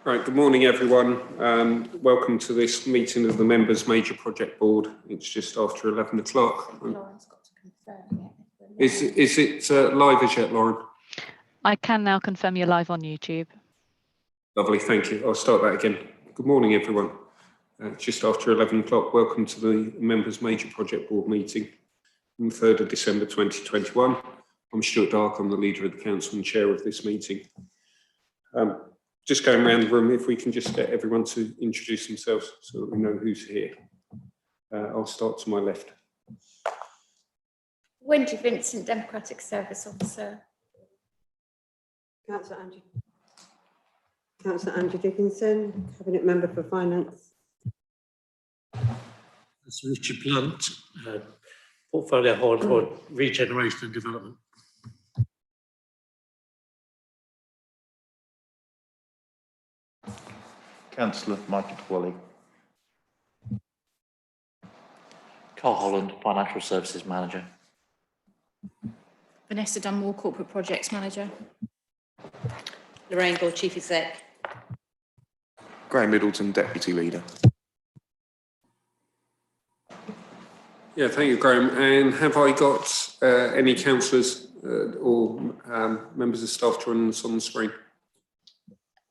Right, good morning everyone. Welcome to this meeting of the Members Major Project Board. It's just after 11 o'clock. Lauren's got to confirm Is it live as yet, Lauren? I can now confirm you're live on YouTube. Lovely, thank you. I'll start that again. Good morning everyone. Just after 11 o'clock, welcome to the Members Major Project Board meeting on the 3rd of December 2021. I'm Stuart Dark, I'm the leader of the council and chair of this meeting. Just going around the room, if we can just get everyone to introduce themselves so that we know who's here. I'll start to my left. Wendy Vincent, Democratic Service Officer. Councillor Andrew Dickinson, Cabinet Member for Finance. That's Richard Blunt, Portfolio Holder for Regeneration and Development. Councillor Michael Twally. Carl Holland, Financial Services Manager. Vanessa Dunmore, Corporate Projects Manager. Lorraine Gore, Chief Exec. Graham Middleton, Deputy Leader. Yeah, thank you, Graham. And have I got any councillors or members of staff joining us on the screen?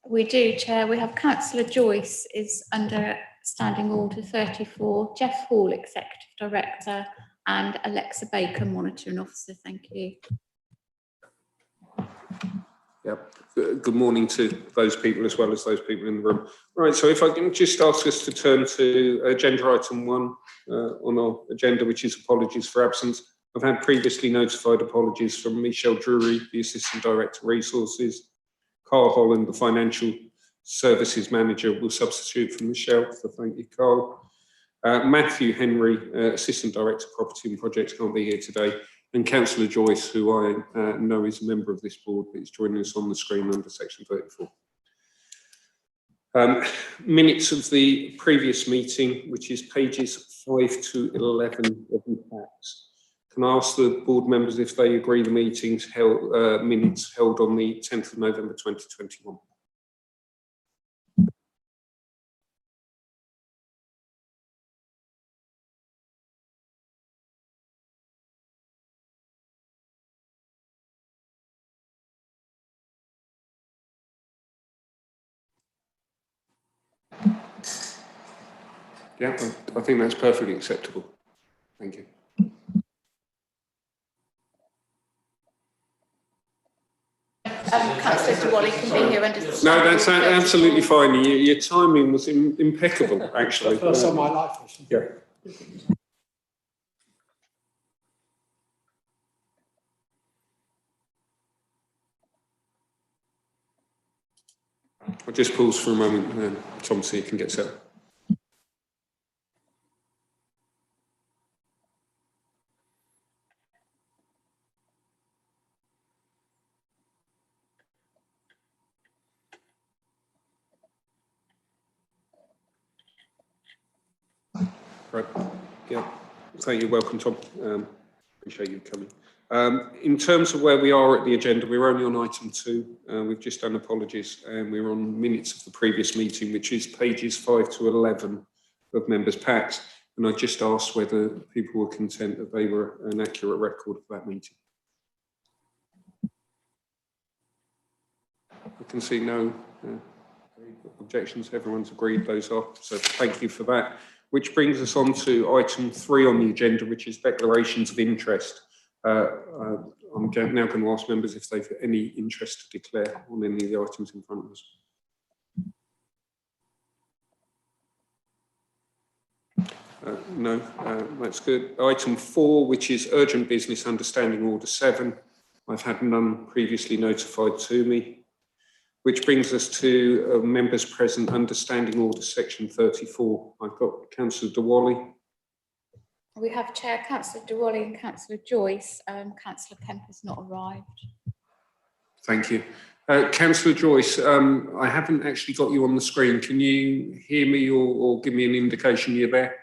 We do, Chair. We have Councillor Joyce is under Standing Order 34, Jeff Hall, Executive Director, and Alexa Baker, Monitoring Officer. Thank you. Yep. Good morning to those people as well as those people in the room. Right, so if I can just ask us to turn to agenda item 1 on our agenda, which is apologies for absence. I've had previously notified apologies from Michelle Drury, the Assistant Director Resources. Carl Holland, the Financial Services Manager, will substitute for Michelle, so thank you, Carl. Matthew Henry, Assistant Director Property and Projects, can't be here today. And Councillor Joyce, who I know is a member of this board, but is joining us on the screen under section 34. Minutes of the previous meeting, which is pages 5 to 11 of the packs. Can I ask the board members if they agree the meetings held, minutes held on the 10th of November 2021? Yeah, I think that's perfectly acceptable. Thank you. Councillor Dwally can be here under the... No, that's absolutely fine. Your timing was impeccable, actually. First time in my life. Yeah. I'll just pause for a moment, Tom, so you can get set up. Right. Yeah. Thank you. Welcome, Tom. Appreciate you coming. In terms of where we are at the agenda, we're only on item 2. We've just done apologies, and we're on minutes of the previous meeting, which is pages 5 to 11 of members' packs. And I just asked whether people were content that they were an accurate record of that meeting. I can see no objections. Everyone's agreed those are. So thank you for that. Which brings us on to item 3 on the agenda, which is declarations of interest. I'm now going to ask members if they've any interest to declare on any of the items in front of us. No, that's good. Item 4, which is urgent business understanding order 7. I've had none previously notified to me. Which brings us to members present understanding order section 34. I've got Councillor Dwally. We have Chair Councillor Dwally and Councillor Joyce. Councillor Kemp has not arrived. Thank you. Councillor Joyce, I haven't actually got you on the screen. Can you hear me or give me an indication you're there?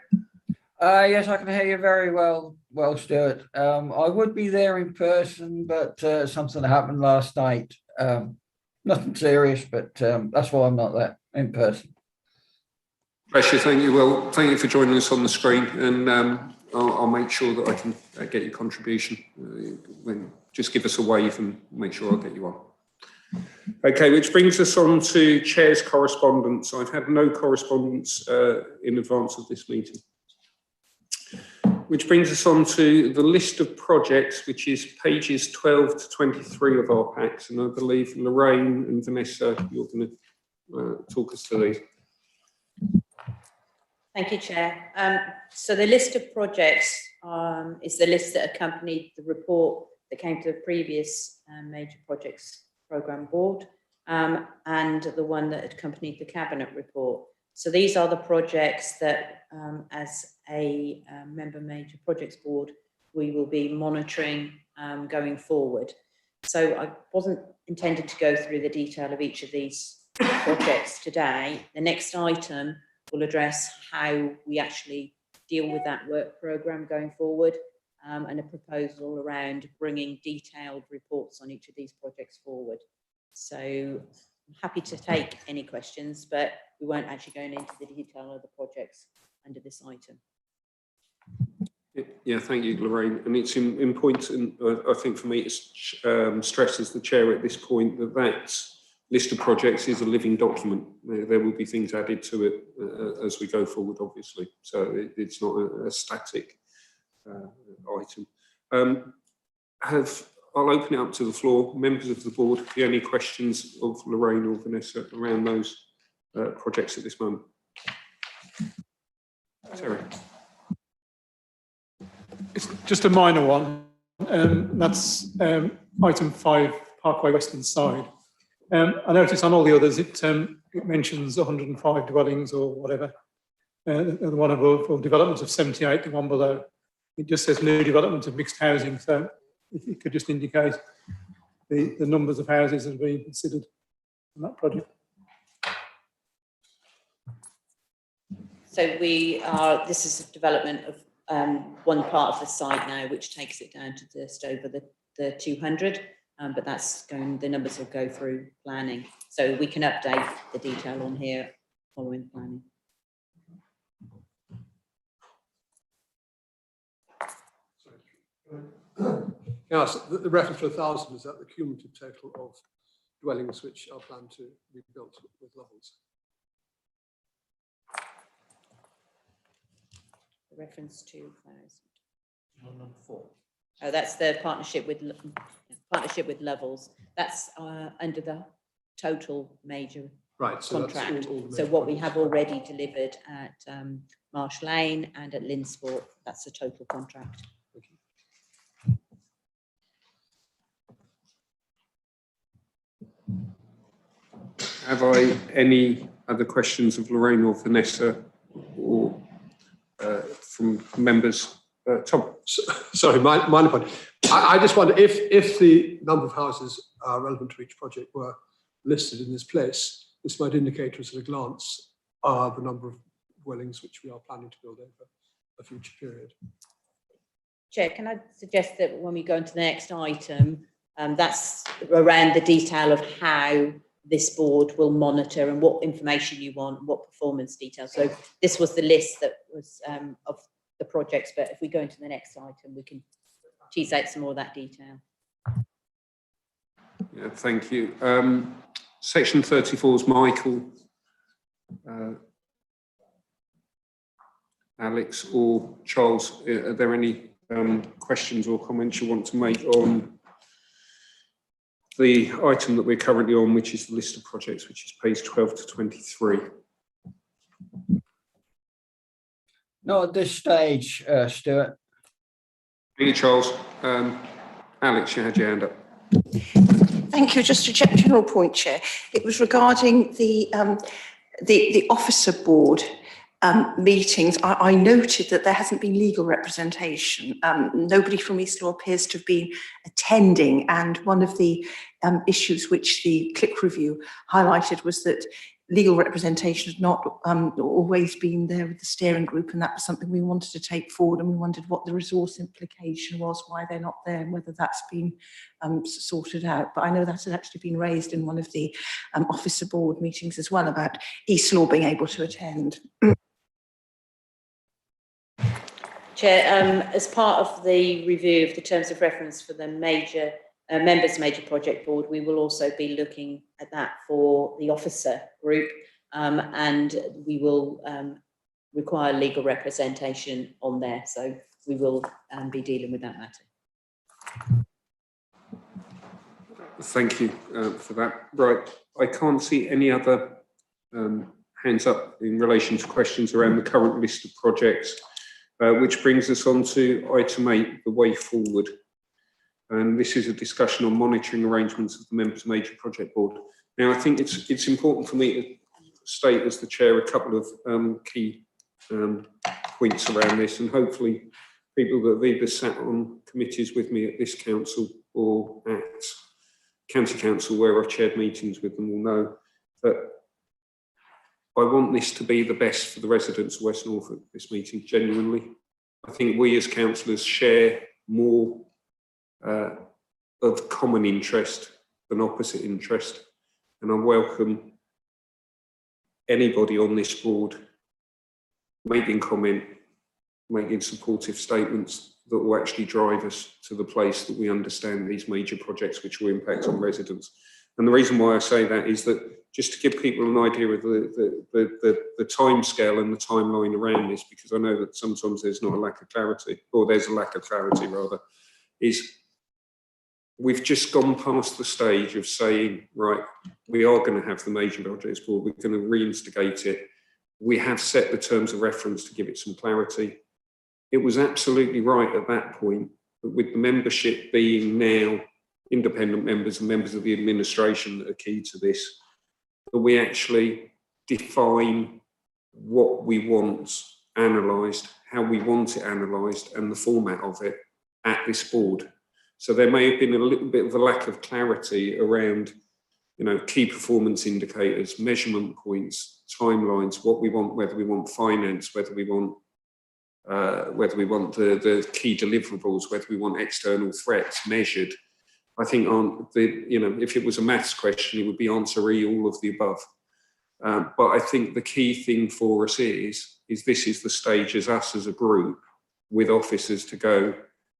Yes, I can hear you very well, Stuart. I would be there in person, but something happened last night. Nothing serious, but that's why I'm not there. in person. Pleasure, thank you. Well, thank you for joining us on the screen, and I'll make sure that I can get your contribution. Just give us a wave and make sure I'll get you on. Okay, which brings us on to Chair's correspondence. I've had no correspondence in advance of this meeting. Which brings us on to the list of projects, which is pages 12 to 23 of our packs, and I believe Lorraine and Vanessa, you're going to talk us through these. Thank you, Chair. So the list of projects is the list that accompanied the report that came to the previous major projects programme board and the one that accompanied the Cabinet report. So these are the projects that as a member major projects board, we will be monitoring going forward. So I wasn't intended to go through the detail of each of these projects today. The next item will address how we actually deal with that work programme going forward and a proposal around bringing detailed reports on each of these projects forward. So I'm happy to take any questions, but we won't actually go into the detail of the projects under this item. Yeah, thank you, Lorraine. And it's important, I think, for me to stress as the chair at this point that that list of projects is a living document. There will be things added to it as we go forward, obviously. So it's not a static item. I'll open it up to the floor. Members of the board, have you any questions of Lorraine or Vanessa around those projects at this moment? Terry. It's just a minor one. That's item 5, Parkway Western Side. I noticed on all the others it mentions 105 dwellings or whatever. The one above, or development of 78, the one below. It just says new development of mixed housing. So if you could just indicate the numbers of houses that are being considered on that project. So this is a development of one part of the site now, which takes it down to just over the 200, but the numbers will go through planning. So we can update the detail on here following planning. Yes, the reference to 1,000 is that the cumulative total of dwellings which are planned to be built with levels. The reference to 1,000. Oh, that's the partnership with Levels. That's under the total major contract. So what we have already delivered at Marsh Lane and at Linsport, that's the total contract. Have I any other questions of Lorraine or Vanessa or from members? Tom? Sorry, minor point. I just wonder if the number of houses relevant to each project were listed in this place, this might indicate to us at a glance the number of dwellings which we are planning to build over a future period. Chair, can I suggest that when we go into the next item, that's around the detail of how this board will monitor and what information you want, what performance details. So this was the list that was of the projects, but if we go into the next item, we can tease out some more of that detail. Yeah, thank you. Section 34 is Michael, Alex or Charles. Are there any questions or comments you want to make on the item that we're currently on, which is the list of projects, which is page 12 to 23? Not at this stage, Stuart. Thank you, Charles. Alex, you had your hand up. Thank you. Just a general point, Chair. It was regarding the officer board meetings. I noted that there hasn't been legal representation. Nobody from East Law appears to have been attending, and one of the issues which the Click Review highlighted was that legal representation had not always been there with the steering group, and that was something we wanted to take forward, and we wondered what the resource implication was, why they're not there, and whether that's been sorted out. But I know that had actually been raised in one of the officer board meetings as well, about East Law being able to attend. Chair, as part of the review of the terms of reference for the major members major project board, we will also be looking at that for the officer group, and we will require legal representation on there. So we will be dealing with that matter. Thank you for that. Right, I can't see any other hands up in relation to questions around the current list of projects, which brings us on to item 8, the way forward. And this is a discussion on monitoring arrangements of the members major project board. Now, I think it's important for me to state as the chair a couple of key points around this, and hopefully people that have either sat on committees with me at this council or at county council where I've chaired meetings with them will know that I want this to be the best for the residents of West Norfolk, this meeting, genuinely. I think we as councillors share more of common interest than opposite interest, and I welcome anybody on this board making comment, making supportive statements that will actually drive us to the place that we understand these major projects which will impact on residents. And the reason why I say that is that just to give people an idea of the time scale and the timeline around this, because I know that sometimes there's not a lack of clarity, or there's a lack of clarity rather, is we've just gone past the stage of saying, right, we are going to have the major projects board, we're going to reinstigate it. We have set the terms of reference to give it some clarity. It was absolutely right at that point, but with the membership being now independent members and members of the administration that are key to this, that we actually define what we want analysed, how we want it analysed, and the format of it at this board. So there may have been a little bit of a lack of clarity around, you know, key performance indicators, measurement points, timelines, what we want, whether we want finance, whether we want the key deliverables, whether we want external threats measured. I think on the, you know, if it was a maths question, it would be answer E, all of the above. But I think the key thing for us is this is the stage as us as a group with officers to go,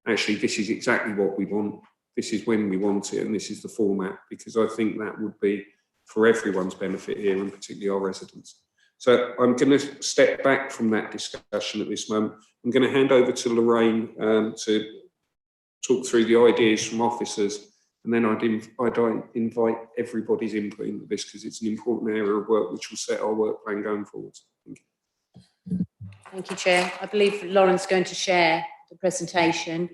actually, this is exactly what we want. This is when we want it, and this is the format, because I think that would be for everyone's benefit here, and particularly our residents. So I'm going to step back from that discussion at this moment. I'm going to hand over to Lorraine to talk through the ideas from officers, and then I'd invite everybody's input into this, because it's an important area of work which will set our work plan going forward. Thank you. Thank you, Chair. I believe Lauren's going to share the presentation.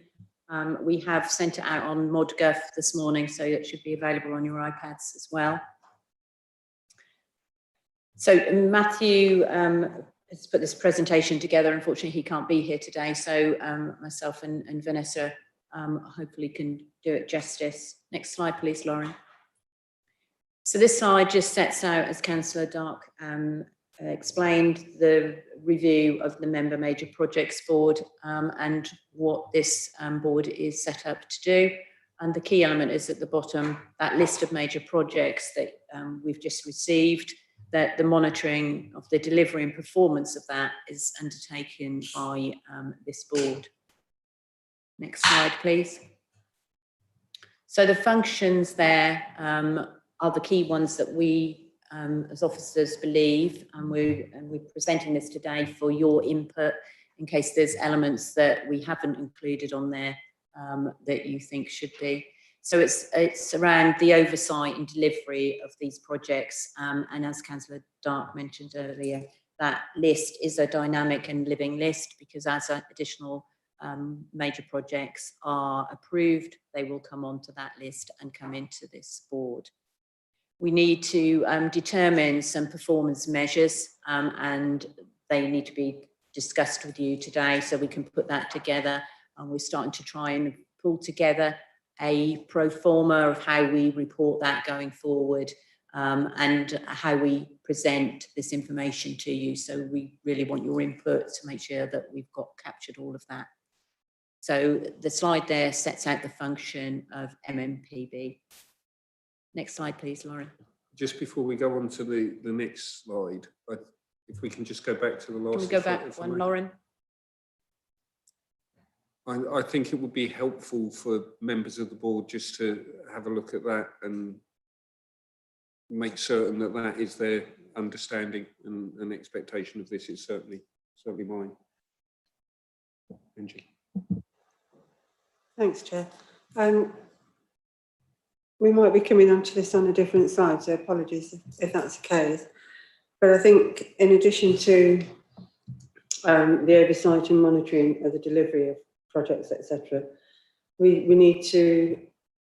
We have sent it out on ModGov this morning, so it should be available on your iPads as well. So Matthew has put this presentation together. Unfortunately, he can't be here today, so myself and Vanessa hopefully can do it justice. Next slide, please, Lauren. So this slide just sets out, as Councillor Dark explained, the review of the member major projects board and what this board is set up to do. And the key element is at the bottom, that list of major projects that we've just received, that the monitoring of the delivery and performance of that is undertaken by this board. Next slide, please. So the functions there are the key ones that we as officers believe, and we're presenting this today for your input in case there's elements that we haven't included on there that you think should be. So it's around the oversight and delivery of these projects, and as Councillor Dark mentioned earlier, that list is a dynamic and living list, because as additional major projects are approved, they will come onto that list and come into this board. We need to determine some performance measures, and they need to be discussed with you today so we can put that together. And we're starting to try and pull together a pro forma of how we report that going forward, and how we present this information to you. So we really want your input to make sure that we've got captured all of that. So the slide there sets out the function of MMPB. Next slide, please, Lauren. Just before we go on to the next slide, if we can just go back to the last. Can we go back one, Lauren? I think it would be helpful for members of the board just to have a look at that and make certain that that is their understanding and expectation of this. Is certainly mine. Angie. Thanks, Chair. We might be coming onto this on a different slide, so apologies if that's the case. But I think in addition to the oversight and monitoring of the delivery of projects, etc., we need to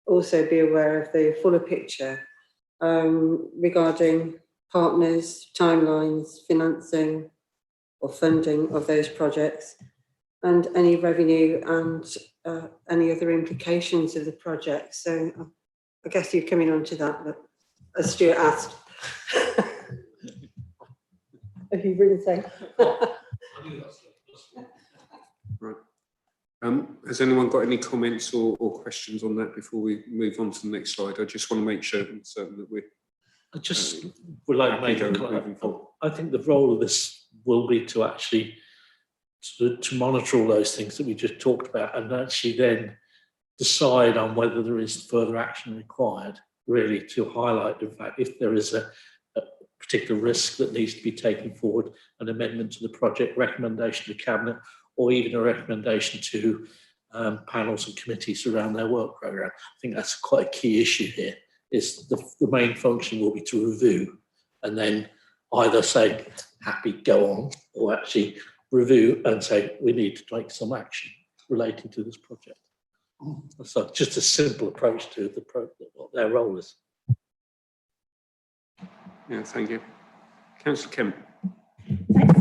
also be aware of the fuller picture regarding partners, timelines, financing or funding of those projects, and any revenue and any other implications of the project. So I guess you're coming on to that, but as Stuart asked. If you really say. Right. Has anyone got any comments or questions on that before we move on to the next slide? I just want to make certain that we're. I just would like to make a comment. I think the role of this will be to actually to monitor all those things that we just talked about, and actually then decide on whether there is further action required, really to highlight the fact if there is a particular risk that needs to be taken forward, an amendment to the project, recommendation to Cabinet, or even a recommendation to panels and committees around their work programme. I think that's quite a key issue here, is the main function will be to review and then either say, happy, go on, or actually review and say, we need to take some action relating to this project. So just a simple approach to what their role is. Yeah, thank you. Councillor Kemp.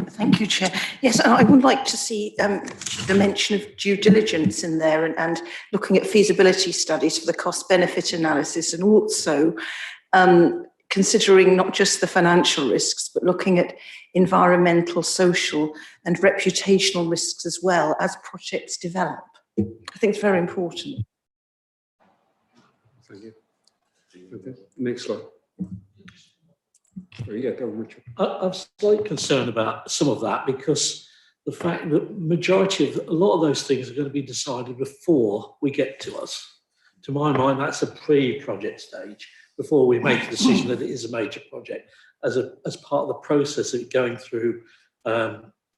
Thank you, Chair. Yes, and I would like to see the mention of due diligence in there and looking at feasibility studies for the cost-benefit analysis, and also considering not just the financial risks, but looking at environmental, social and reputational risks as well as projects develop. I think it's very important. Thank you. Okay. Next slide. Yeah, go on, Richard. I'm slightly concerned about some of that, because the fact that a lot of those things are going to be decided before we get to us. To my mind, that's a pre-project stage, before we make a decision that it is a major project, as part of the process of it going through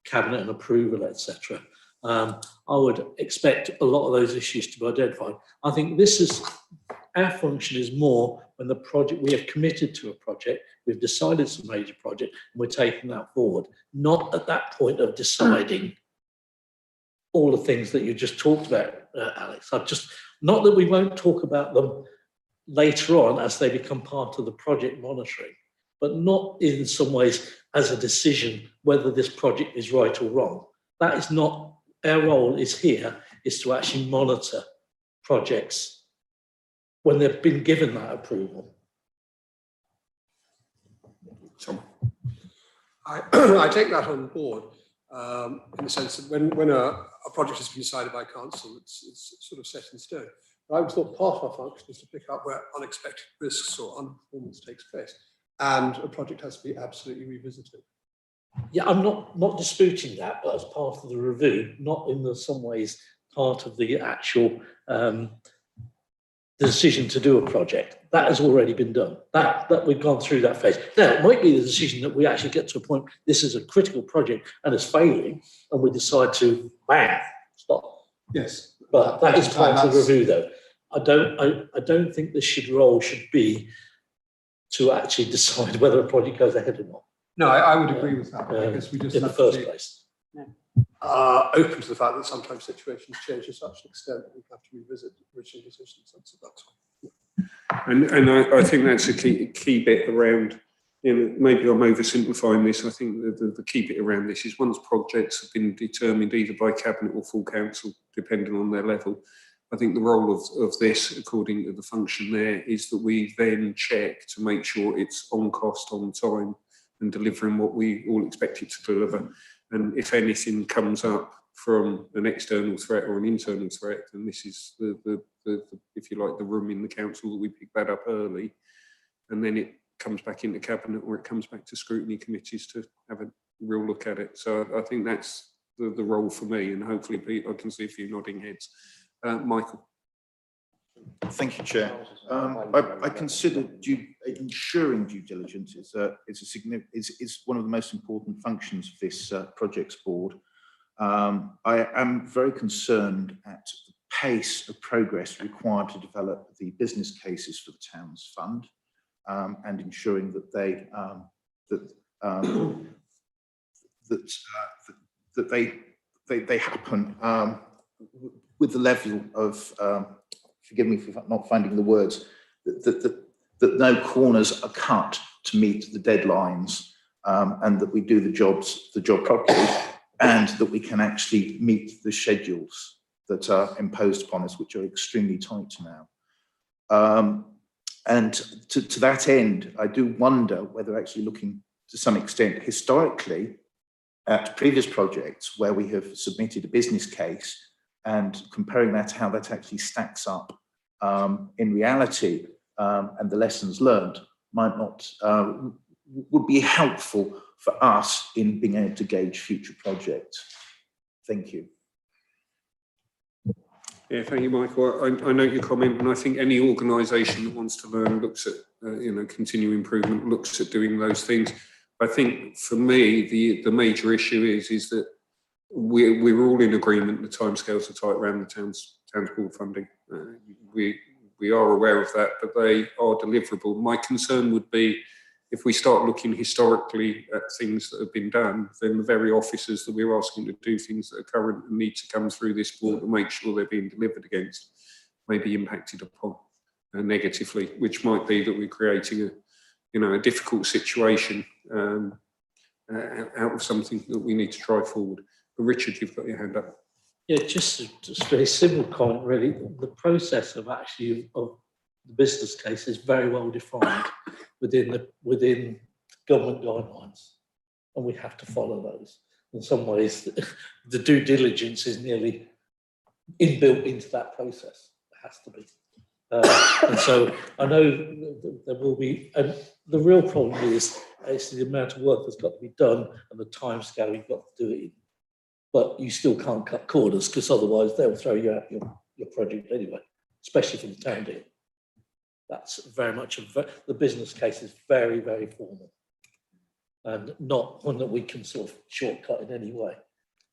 Cabinet and approval, etc. I would expect a lot of those issues to be identified. I think our function is more when we have committed to a project, we've decided it's a major project, and we're taking that forward, not at that point of deciding all the things that you just talked about, Alex. Not that we won't talk about them later on as they become part of the project monitoring, but not in some ways as a decision whether this project is right or wrong. That is not our role. Is to actually monitor projects when they've been given that approval. I take that on board in the sense that when a project has been decided by council, it's sort of set in stone. But I would thought part of our function is to pick up where unexpected risks or underperformance takes place, and a project has to be absolutely revisited. Yeah, I'm not disputing that, but as part of the review, not in some ways part of the actual decision to do a project. That has already been done. That we've gone through that phase. Now, it might be the decision that we actually get to a point, this is a critical project and it's failing, and we decide to, bang, stop. Yes. But that is part of the review, though. I don't think the role should be to actually decide whether a project goes ahead or not. No, I would agree with that. I guess we just in the first place. Open to the fact that sometimes situations change to such an extent that we have to revisit original decisions. That's And I think that's a key bit around, maybe I'm oversimplifying this. I think the key bit around this is once projects have been determined either by Cabinet or full council, depending on their level, I think the role of this, according to the function there, is that we then check to make sure it's on cost, on time, and delivering what we all expect it to deliver. And if anything comes up from an external threat or an internal threat, then this is the if you like, the room in the council that we pick that up early, and then it comes back into cabinet or it comes back to scrutiny committees to have a real look at it. So I think that's the role for me, and hopefully, Pete, I can see a few nodding heads. Michael. Thank you, Chair. I consider ensuring due diligence is one of the most important functions of this projects board. I am very concerned at the pace of progress required to develop the business cases for the town's fund, and ensuring that they happen with the level of forgive me for not finding the words, that no corners are cut to meet the deadlines, and that we do the job properly, and that we can actually meet the schedules that are imposed upon us, which are extremely tight now. And to that end, I do wonder whether actually looking to some extent historically at previous projects where we have submitted a business case and comparing that to how that actually stacks up in reality, and the lessons learned might not, would be helpful for us in being able to gauge future projects. Thank you. Yeah, thank you, Michael. I note your comment, and I think any organisation that wants to learn looks at, continuing improvement, looks at doing those things. I think for me, the major issue is that we're all in agreement the timescales are tight around the town's board funding. We are aware of that, but they are deliverable. My concern would be if we start looking historically at things that have been done, then the very officers that we're asking to do things that are current and need to come through this board to make sure they're being delivered against may be impacted upon negatively, which might be that we're creating a difficult situation out of something that we need to drive forward. But Richard, you've got your hand up. Yeah, just a very simple comment, really. The process of the business case is very well defined within government guidelines, and we have to follow those. In some ways, the due diligence is nearly inbuilt into that process. It has to be. And so I know there will be, and the real problem is the amount of work that's got to be done and the time scale you've got to do it in. But you still can't cut corners, because otherwise they'll throw you out your project anyway, especially for the town deal. That's very much the business case is very, very formal, and not one that we can sort of shortcut in any way.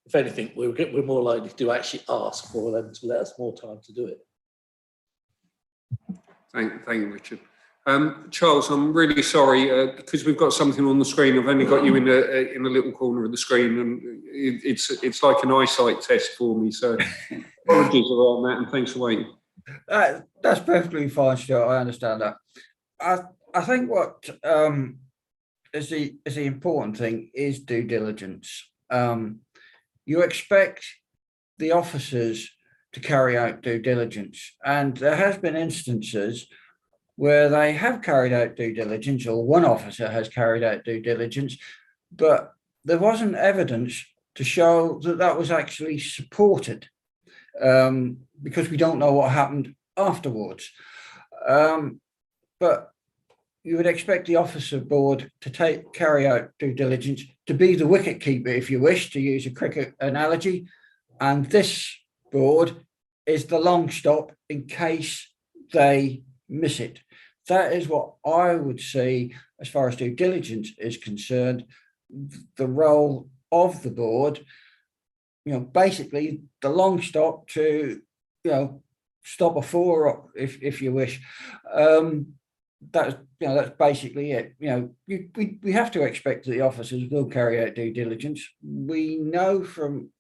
If anything, we're more likely to actually ask for them to let us more time to do it. Thank you, Richard. Charles, I'm really sorry because we've got something on the screen. I've only got you in a little corner of the screen, and it's like an eyesight test for me. So apologies around that, and thanks for waiting. That's perfectly fine, Stuart. I understand that. I think what is the important thing is due diligence. You expect the officers to carry out due diligence, and there has been instances where they have carried out due diligence, or one officer has carried out due diligence, but there wasn't evidence to show that that was actually supported, because we don't know what happened afterwards. But you would expect the officer board to carry out due diligence, to be the wicket keeper, if you wish, to use a cricket analogy, and this board is the long stop in case they miss it. That is what I would see as far as due diligence is concerned. The role of the board, basically the long stop to, stop a four, if you wish. That's basically it. We have to expect that the officers will carry out due diligence. We know from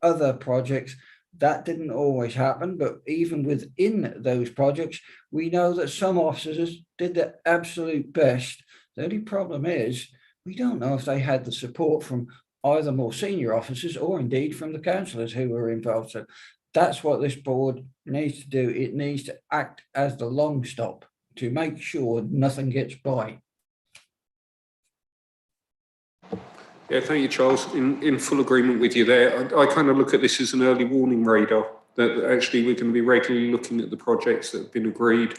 other projects that didn't always happen, but even within those projects, we know that some officers did their absolute best. The only problem is we don't know if they had the support from either more senior officers or indeed from the councillors who were involved. So that's what this board needs to do. It needs to act as the long stop to make sure nothing gets by. Yeah, thank you, Charles. In full agreement with you there. I kind of look at this as an early warning radar, that actually we're going to be regularly looking at the projects that have been agreed.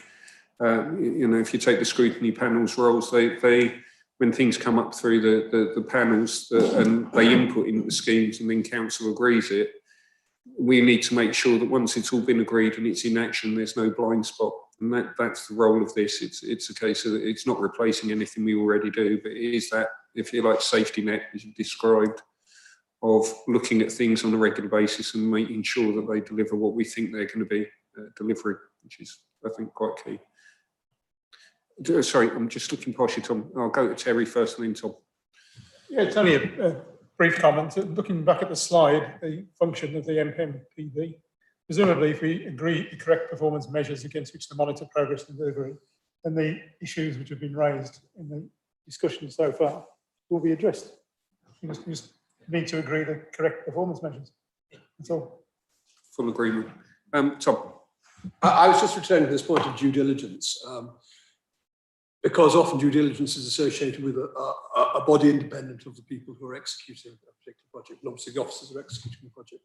You know, if you take the scrutiny panels roles, they when things come up through the panels and they input into the schemes and then council agrees it, we need to make sure that once it's all been agreed and it's in action, there's no blind spot. And that's the role of this. It's a case of, it's not replacing anything we already do, but it is that, if you like, safety net, as you described, of looking at things on a regular basis and making sure that they deliver what we think they're going to be delivering, which is, I think, quite key. Sorry, I'm just looking past you, Tom. I'll go to Terry first and then Tom. Yeah, it's only a brief comment. Looking back at the slide, the function of the MPMPV, presumably if we agree the correct performance measures against which to monitor progress and delivery, then the issues which have been raised in the discussion so far will be addressed. You just need to agree the correct performance measures. That's all. Full agreement. Tom. I was just returning to this point of due diligence, because often due diligence is associated with a body independent of the people who are executing a particular project, and obviously the officers are executing the project.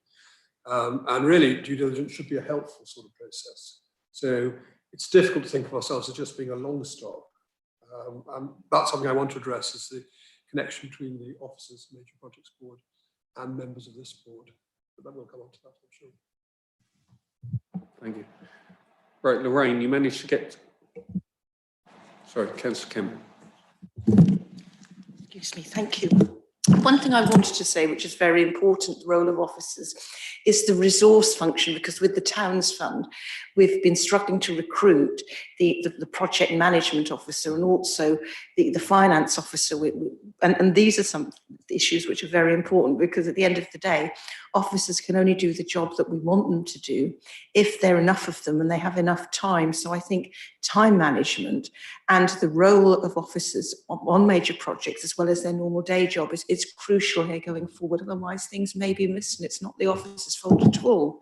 And really, due diligence should be a helpful sort of process. So it's difficult to think of ourselves as just being a long stop. And that's something I want to address, is the connection between the officers, Major Projects Board, and members of this board. But then we'll come on to that, I'm sure. Thank you. Right, Lorraine, you managed to get... Sorry, Councillor Campbell. Excuse me, thank you. One thing I wanted to say, which is very important, the role of officers, is the resource function, because with the Towns Fund, we've been struggling to recruit the project management officer and also the finance officer. And these are some issues which are very important, because at the end of the day, officers can only do the job that we want them to do if there are enough of them and they have enough time. So I think time management and the role of officers on major projects, as well as their normal day job, is crucial here going forward. Otherwise things may be missed and it's not the officer's fault at all.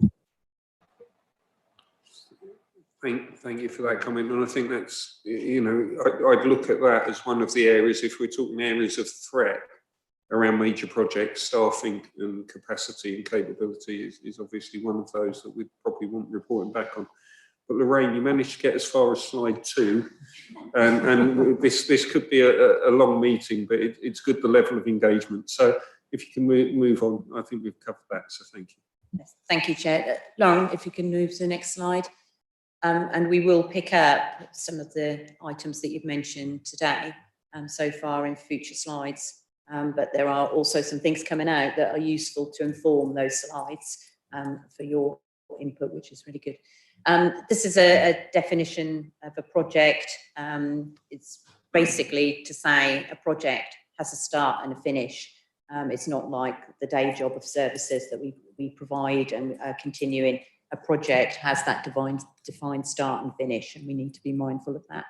Thank you for that comment. And I think that's, you know, I'd look at that as one of the areas, if we're talking areas of threat around major projects, staffing and capacity and capability is obviously one of those that we probably want reporting back on. But Lorraine, you managed to get as far as slide 2, and this could be a long meeting, but it's good, the level of engagement. So if you can move on, I think we've covered that, so thank you. Yes, thank you, Chair. Lauren, if you can move to the next slide. And we will pick up some of the items that you've mentioned today so far in future slides. But there are also some things coming out that are useful to inform those slides for your input, which is really good. This is a definition of a project. It's basically to say a project has a start and a finish. It's not like the day job of services that we provide and continuing. A project has that defined start and finish, and we need to be mindful of that.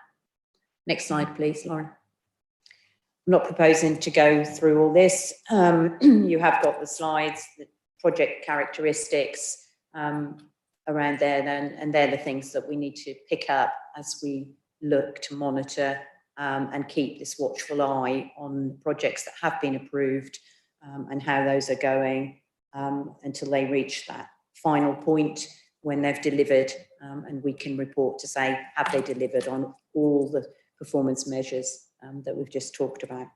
Next slide, please, Lauren. I'm not proposing to go through all this. You have got the slides, the project characteristics around there, and they're the things that we need to pick up as we look to monitor and keep this watchful eye on projects that have been approved and how those are going until they reach that final point when they've delivered, and we can report to say, have they delivered on all the performance measures that we've just talked about.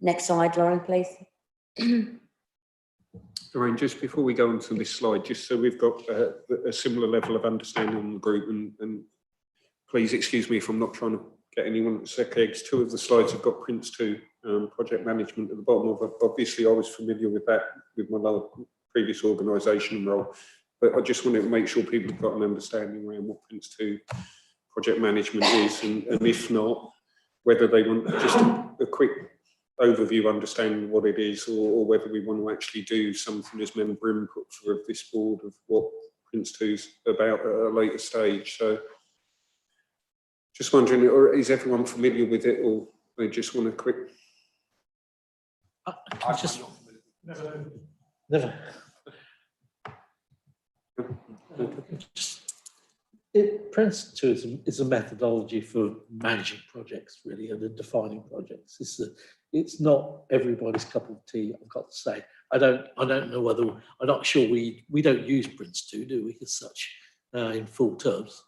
Next slide, Lauren, please. Lorraine, just before we go on to this slide, just so we've got a similar level of understanding on the group, and please excuse me if I'm not trying to get anyone to suck eggs. 2 of the slides have got Prince 2 project management at the bottom of it. Obviously, I was familiar with that with my previous organisation role, but I just wanted to make sure people have got an understanding around what Prince 2 project management is, and if not, whether they want just a quick overview understanding of what it is, or whether we want to actually do something as member input for this board of what Prince 2 is about at a later stage. So just wondering, or is everyone familiar with it, or they just want a quick... Never. Prince 2 is a methodology for managing projects, really, and defining projects. It's not everybody's cup of tea, I've got to say. I don't know whether, I'm not sure we don't use Prince 2, do we, as such, in full terms?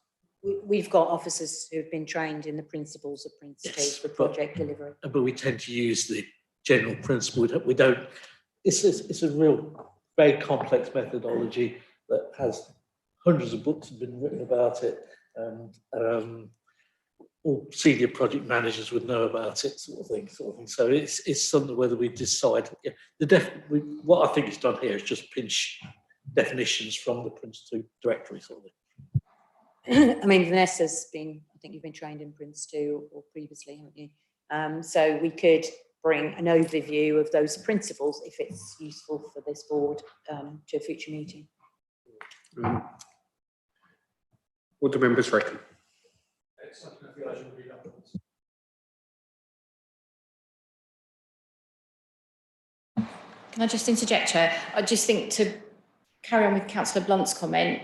We've got officers who've been trained in the principles of Prince 2 for project delivery. But we tend to use the general principle. We don't. It's a real, very complex methodology that has hundreds of books have been written about it, and all senior project managers would know about it, sort of thing. So it's something whether we decide. Yeah, what I think is done here is just pinch definitions from the Prince 2 directory, sort of thing. I mean, Vanessa's been, I think you've been trained in Prince 2 or previously, haven't you? So we could bring an overview of those principles if it's useful for this board to a future meeting. What do members reckon? Can I just interject, Chair? I just think, to carry on with Councillor Blunt's comment,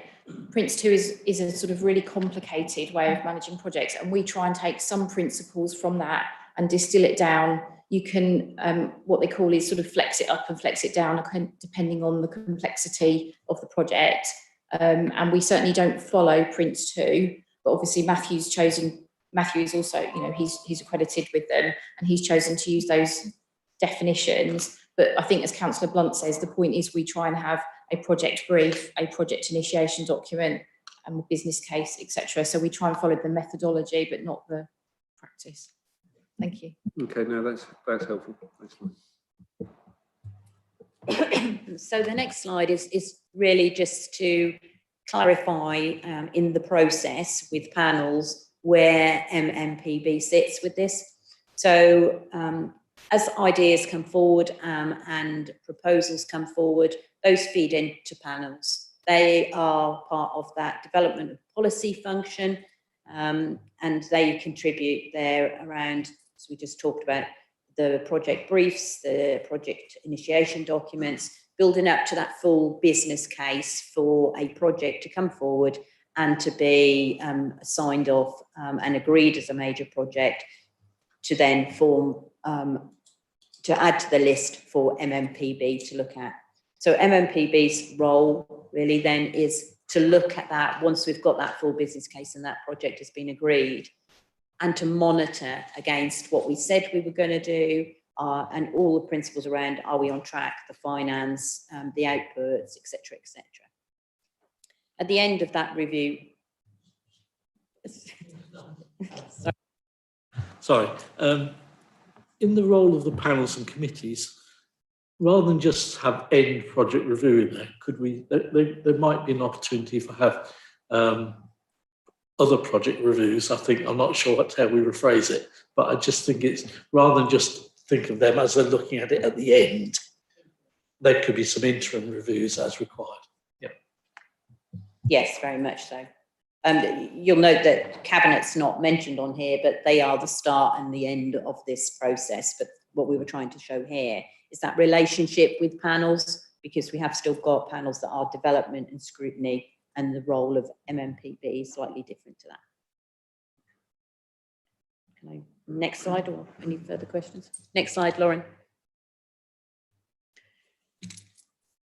Prince 2 is a sort of really complicated way of managing projects, and we try and take some principles from that and distill it down. You can, what they call is sort of flex it up and flex it down depending on the complexity of the project. And we certainly don't follow Prince 2, but obviously Matthew is also, you know, he's accredited with them, and he's chosen to use those definitions. But I think, as Councillor Blunt says, the point is we try and have a project brief, a project initiation document, and a business case, etc. So we try and follow the methodology, but not the practice. Thank you. Okay, no, that's helpful. So the next slide is really just to clarify in the process with panels where MMPB sits with this. So as ideas come forward and proposals come forward, those feed into panels. They are part of that development of policy function, and they contribute there around, as we just talked about, the project briefs, the project initiation documents, building up to that full business case for a project to come forward and to be signed off and agreed as a major project, to then form, to add to the list for MMPB to look at. So MMPB's role really then is to look at that once we've got that full business case and that project has been agreed, and to monitor against what we said we were going to do, and all the principles around, are we on track, the finance, the outputs, etc., etc. At the end of that review, sorry, in the role of the panels and committees, rather than just have end project review in there, could we, there might be an opportunity for have other project reviews. I think, I'm not sure how we rephrase it, but I just think it's, rather than just think of them as they're looking at it at the end, there could be some interim reviews as required. Yeah. Yes, very much so. You'll note that Cabinet's not mentioned on here, but they are the start and the end of this process. But what we were trying to show here is that relationship with panels, because we have still got panels that are development and scrutiny, and the role of MMPB is slightly different to that. Can I, next slide, or any further questions? Next slide, Lauren.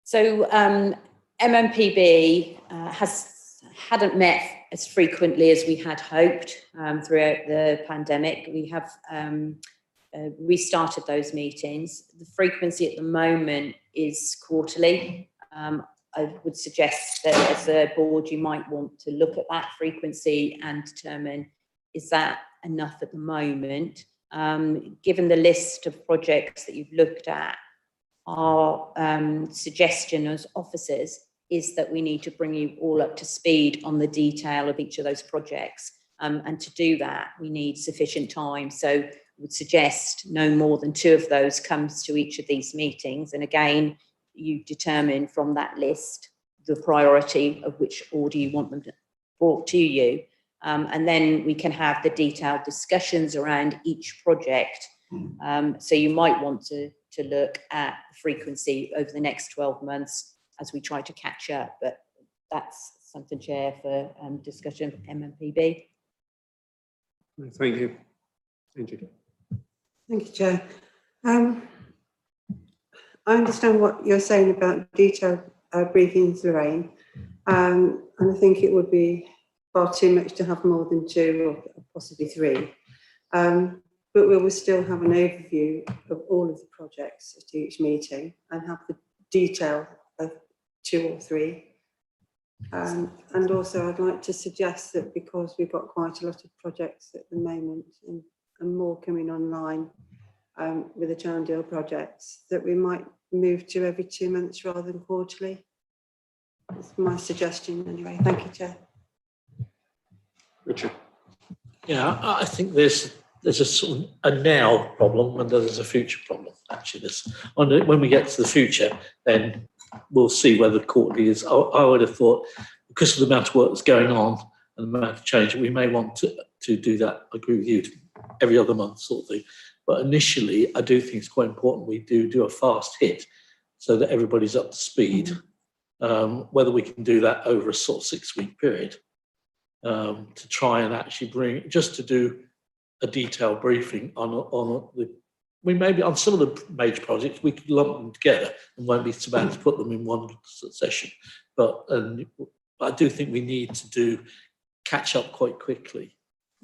So MMPB hadn't met as frequently as we had hoped throughout the pandemic. We have restarted those meetings. The frequency at the moment is quarterly. I would suggest that as a board, you might want to look at that frequency and determine, is that enough at the moment? Given the list of projects that you've looked at, our suggestion as officers is that we need to bring you all up to speed on the detail of each of those projects. And to do that, we need sufficient time. So I would suggest no more than 2 of those comes to each of these meetings. And again, you determine from that list the priority of which order you want them brought to you. And then we can have the detailed discussions around each project. So you might want to look at the frequency over the next 12 months as we try to catch up, but that's something chair for discussion of MMPB. Thank you. Thank you. Thank you, Chair. I understand what you're saying about detailed briefings, Lorraine, and I think it would be far too much to have more than 2 or possibly 3. But we will still have an overview of all of the projects at each meeting and have the detail of 2 or 3. And also I'd like to suggest that because we've got quite a lot of projects at the moment and more coming online with the Chandale projects, that we might move to every 2 months rather than quarterly. That's my suggestion anyway. Thank you, Chair. Richard. Yeah, I think there's a sort of a now problem and there's a future problem. Actually, when we get to the future, then we'll see whether quarterly is. I would have thought, because of the amount of work that's going on and the amount of change, we may want to do that. I agree with you, every other month sort of thing. But initially, I do think it's quite important we do a fast hit so that everybody's up to speed. Whether we can do that over a sort of 6-week period to try and actually to do a detailed briefing we maybe on some of the major projects, we could lump them together and won't be so bad to put them in one session. But I do think we need to catch up quite quickly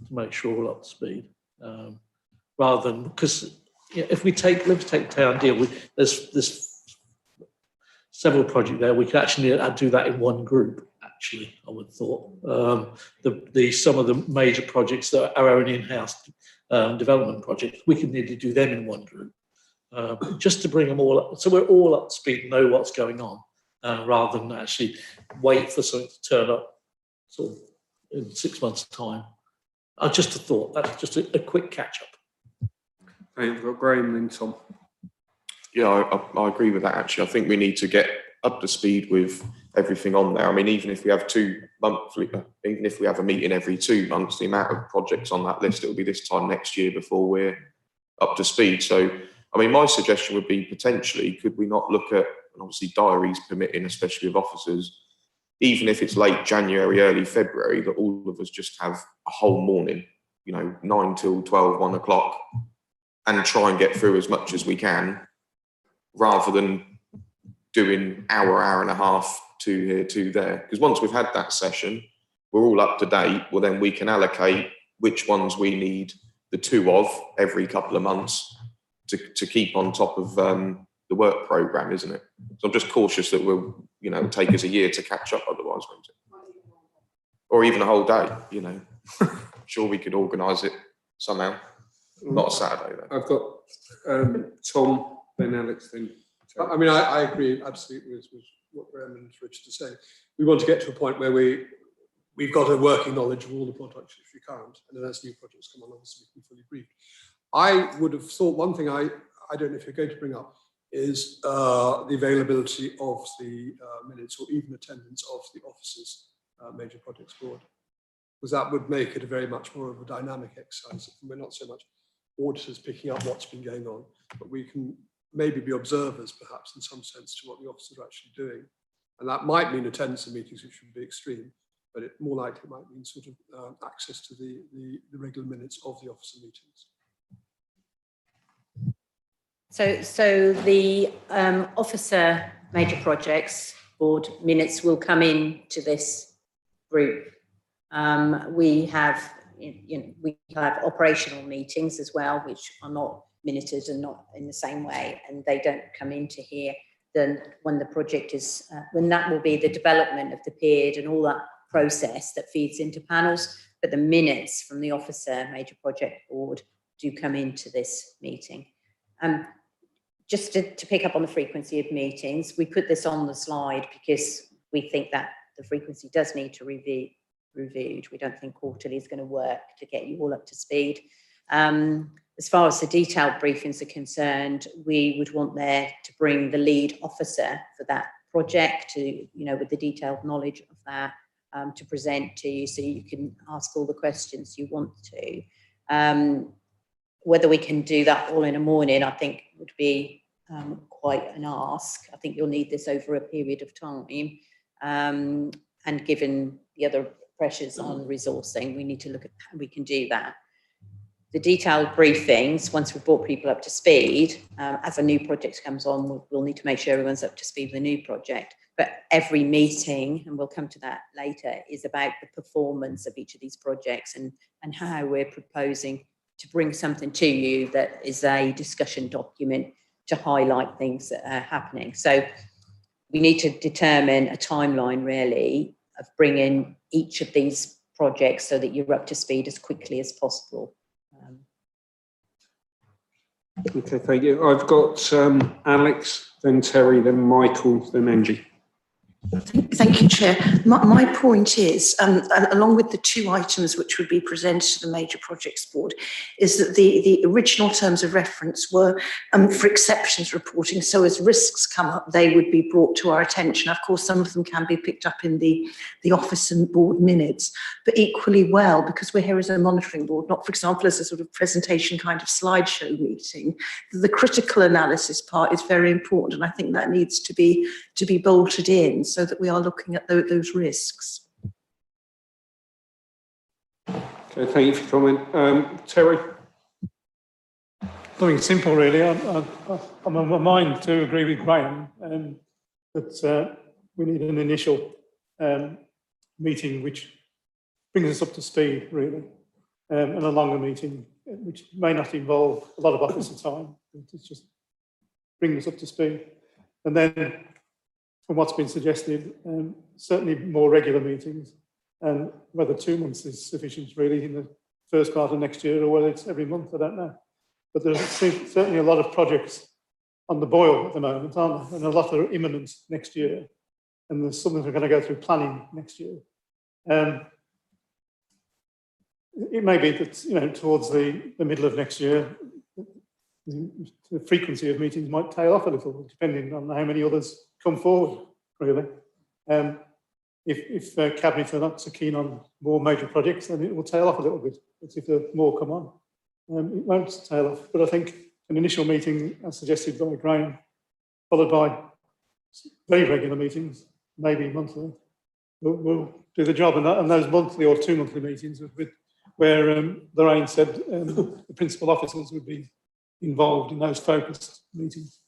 to make sure we're up to speed. Rather than, because if let's take Town Deal, there's several projects there. We could actually do that in one group. Actually, I would have thought some of the major projects that are our own in-house development projects, we could nearly do them in one group, just to bring them all up, so we're all up to speed and know what's going on, rather than actually wait for something to turn up sort of in 6 months' time. Just a thought. That's just a quick catch-up. We've got Graham and Tom. Yeah, I agree with that, actually. I think we need to get up to speed with everything on there. I mean, even if we have even if we have a meeting every 2 months, the amount of projects on that list, it'll be this time next year before we're up to speed. So, I mean, my suggestion would be potentially, could we not look at, and obviously diaries permitting, especially with officers, even if it's late January, early February, that all of us just have a whole morning, 9 till 12, 1 o'clock, and try and get through as much as we can, rather than doing hour and a half, 2 here, 2 there. Because once we've had that session, we're all up to date. Well, then we can allocate which ones we need the 2 of every couple of months to keep on top of the work programme, isn't it? So I'm just cautious that it'll take us a year to catch up otherwise, won't it? Or even a whole day, Sure, we could organise it somehow. Not a Saturday, though. I've got Tom, then Alex, then. I mean, I agree absolutely with what Graham and Richard are saying. We want to get to a point where we've got a working knowledge of all the projects which we can't, and then as new projects come on, obviously we can fully brief. I would have thought one thing I don't know if you're going to bring up is the availability of the minutes or even attendance of the officers' major projects board, because that would make it a very much more of a dynamic exercise. We're not so much auditors picking up what's been going on, but we can maybe be observers, perhaps, in some sense, to what the officers are actually doing. And that might mean attendance in meetings, which would be extreme, but it more likely might mean sort of access to the regular minutes of the officer meetings. So the officer major projects board minutes will come in to this group. We have operational meetings as well, which are not minuted and not in the same way, and they don't come into here. Then when the project is, when that will be the development of the period and all that process that feeds into panels, but the minutes from the officer major project board do come into this meeting. Just to pick up on the frequency of meetings, we put this on the slide because we think that the frequency does need to be reviewed. We don't think quarterly is going to work to get you all up to speed. As far as the detailed briefings are concerned, we would want there to bring the lead officer for that project to, with the detailed knowledge of that, to present to you so you can ask all the questions you want to. Whether we can do that all in a morning, I think would be quite an ask. I think you'll need this over a period of time. and given the other pressures on resourcing, we need to look at how we can do that. The detailed briefings, once we've brought people up to speed, as a new project comes on, we'll need to make sure everyone's up to speed with the new project. But every meeting, and we'll come to that later, is about the performance of each of these projects and how we're proposing to bring something to you that is a discussion document to highlight things that are happening. So we need to determine a timeline, really, of bringing each of these projects so that you're up to speed as quickly as possible. Okay, thank you. I've got Alex, then Terry, then Michael, then Angie. Thank you, Chair. My point is, along with the two items which would be presented to the Major Projects Board, is that the original terms of reference were for exceptions reporting. So as risks come up, they would be brought to our attention. Of course, some of them can be picked up in the office and board minutes, but equally well, because we're here as a monitoring board, not, for example, as a sort of presentation kind of slideshow meeting, the critical analysis part is very important. And I think that needs to be bolted in, so that we are looking at those risks. Okay, thank you for your comment. Terry? Something simple, really. I'm on my mind to agree with Graham that we need an initial meeting which brings us up to speed, really, and a longer meeting which may not involve a lot of officer time. It's just bring us up to speed. And then, from what's been suggested, certainly more regular meetings, and whether 2 months is sufficient really in the first part of next year, or whether it's every month, I don't know. But there's certainly a lot of projects on the boil at the moment, aren't there? And a lot are imminent next year, and there's some that are going to go through planning next year. It may be that, you know, towards the middle of next year, the frequency of meetings might tail off a little, depending on how many others come forward, really. If Cabinet are not so keen on more major projects, then it will tail off a little bit. But if there more come on, it won't tail off. But I think an initial meeting, as suggested by Graham, followed by very regular meetings, maybe monthly, will do the job. And those monthly or 2 monthly meetings where Lorraine said the principal officers would be involved in those focused meetings.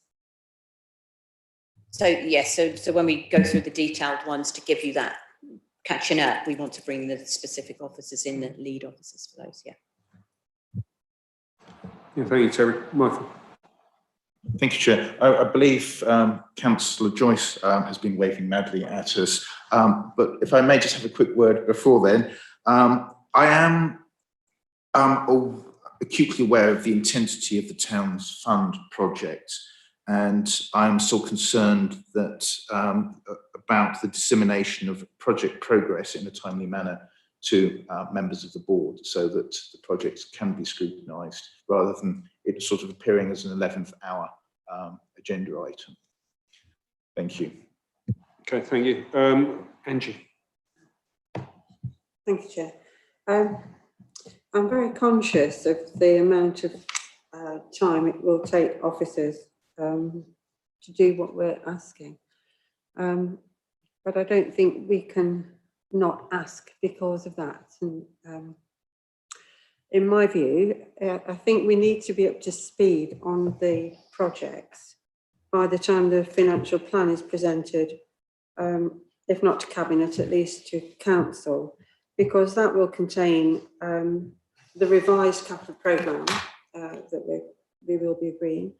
So yes, so when we go through the detailed ones to give you that catching up, we want to bring the specific officers in, the lead officers for those, yeah. Yeah, thank you, Terry. Michael. Thank you, Chair. I believe Councillor Joyce has been waving madly at us, but if I may just have a quick word before then. I am acutely aware of the intensity of the town's fund project, and I'm still concerned that about the dissemination of project progress in a timely manner to members of the board, so that the projects can be scrutinised rather than it sort of appearing as an 11th hour agenda item. Thank you. Okay, thank you. Angie. Thank you, Chair. I'm very conscious of the amount of time it will take officers to do what we're asking. But I don't think we can not ask because of that. And in my view, I think we need to be up to speed on the projects by the time the financial plan is presented, if not to Cabinet, at least to Council, because that will contain the revised capital programme that we will be agreeing,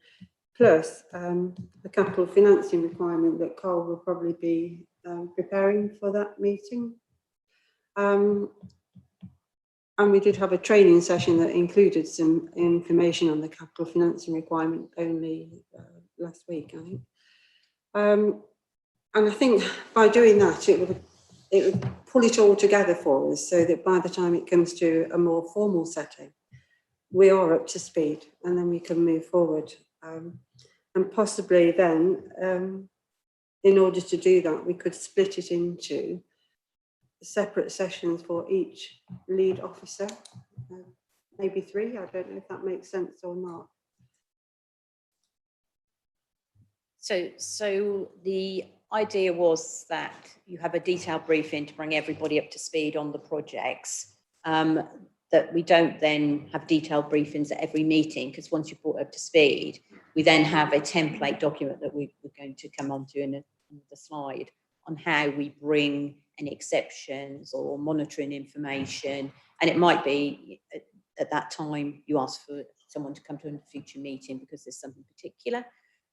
plus the capital financing requirement that Carl will probably be preparing for that meeting. And we did have a training session that included some information on the capital financing requirement only last week, I think. And I think by doing that, it would pull it all together for us, so that by the time it comes to a more formal setting, we are up to speed, and then we can move forward. And possibly then, in order to do that, we could split it into separate sessions for each lead officer, maybe 3. I don't know if that makes sense or not. So the idea was that you have a detailed briefing to bring everybody up to speed on the projects. That we don't then have detailed briefings at every meeting, because once you're brought up to speed, we then have a template document that we're going to come on to in the slide on how we bring any exceptions or monitoring information. And it might be at that time you ask for someone to come to a future meeting because there's something particular.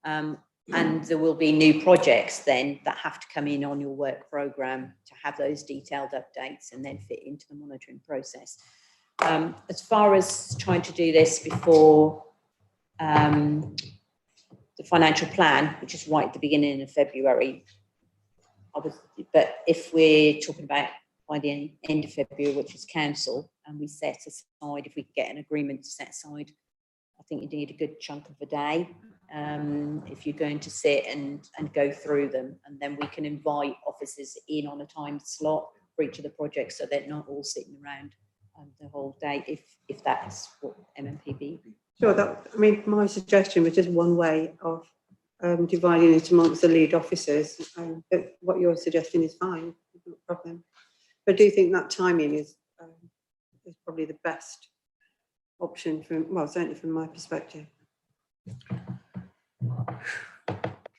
And there will be new projects then that have to come in on your work programme to have those detailed updates and then fit into the monitoring process. As far as trying to do this before the financial plan, which is right at the beginning of February, but if we're talking about by the end of February, which is council, and we set aside, if we get an agreement to set aside, I think you need a good chunk of a day if you're going to sit and go through them, and then we can invite officers in on a time slot for each of the projects so they're not all sitting around the whole day, if that's what MMPB. Sure, I mean, my suggestion was just one way of dividing it amongst the lead officers. But what you're suggesting is fine, no problem. But I do think that timing is probably the best option well, certainly from my perspective.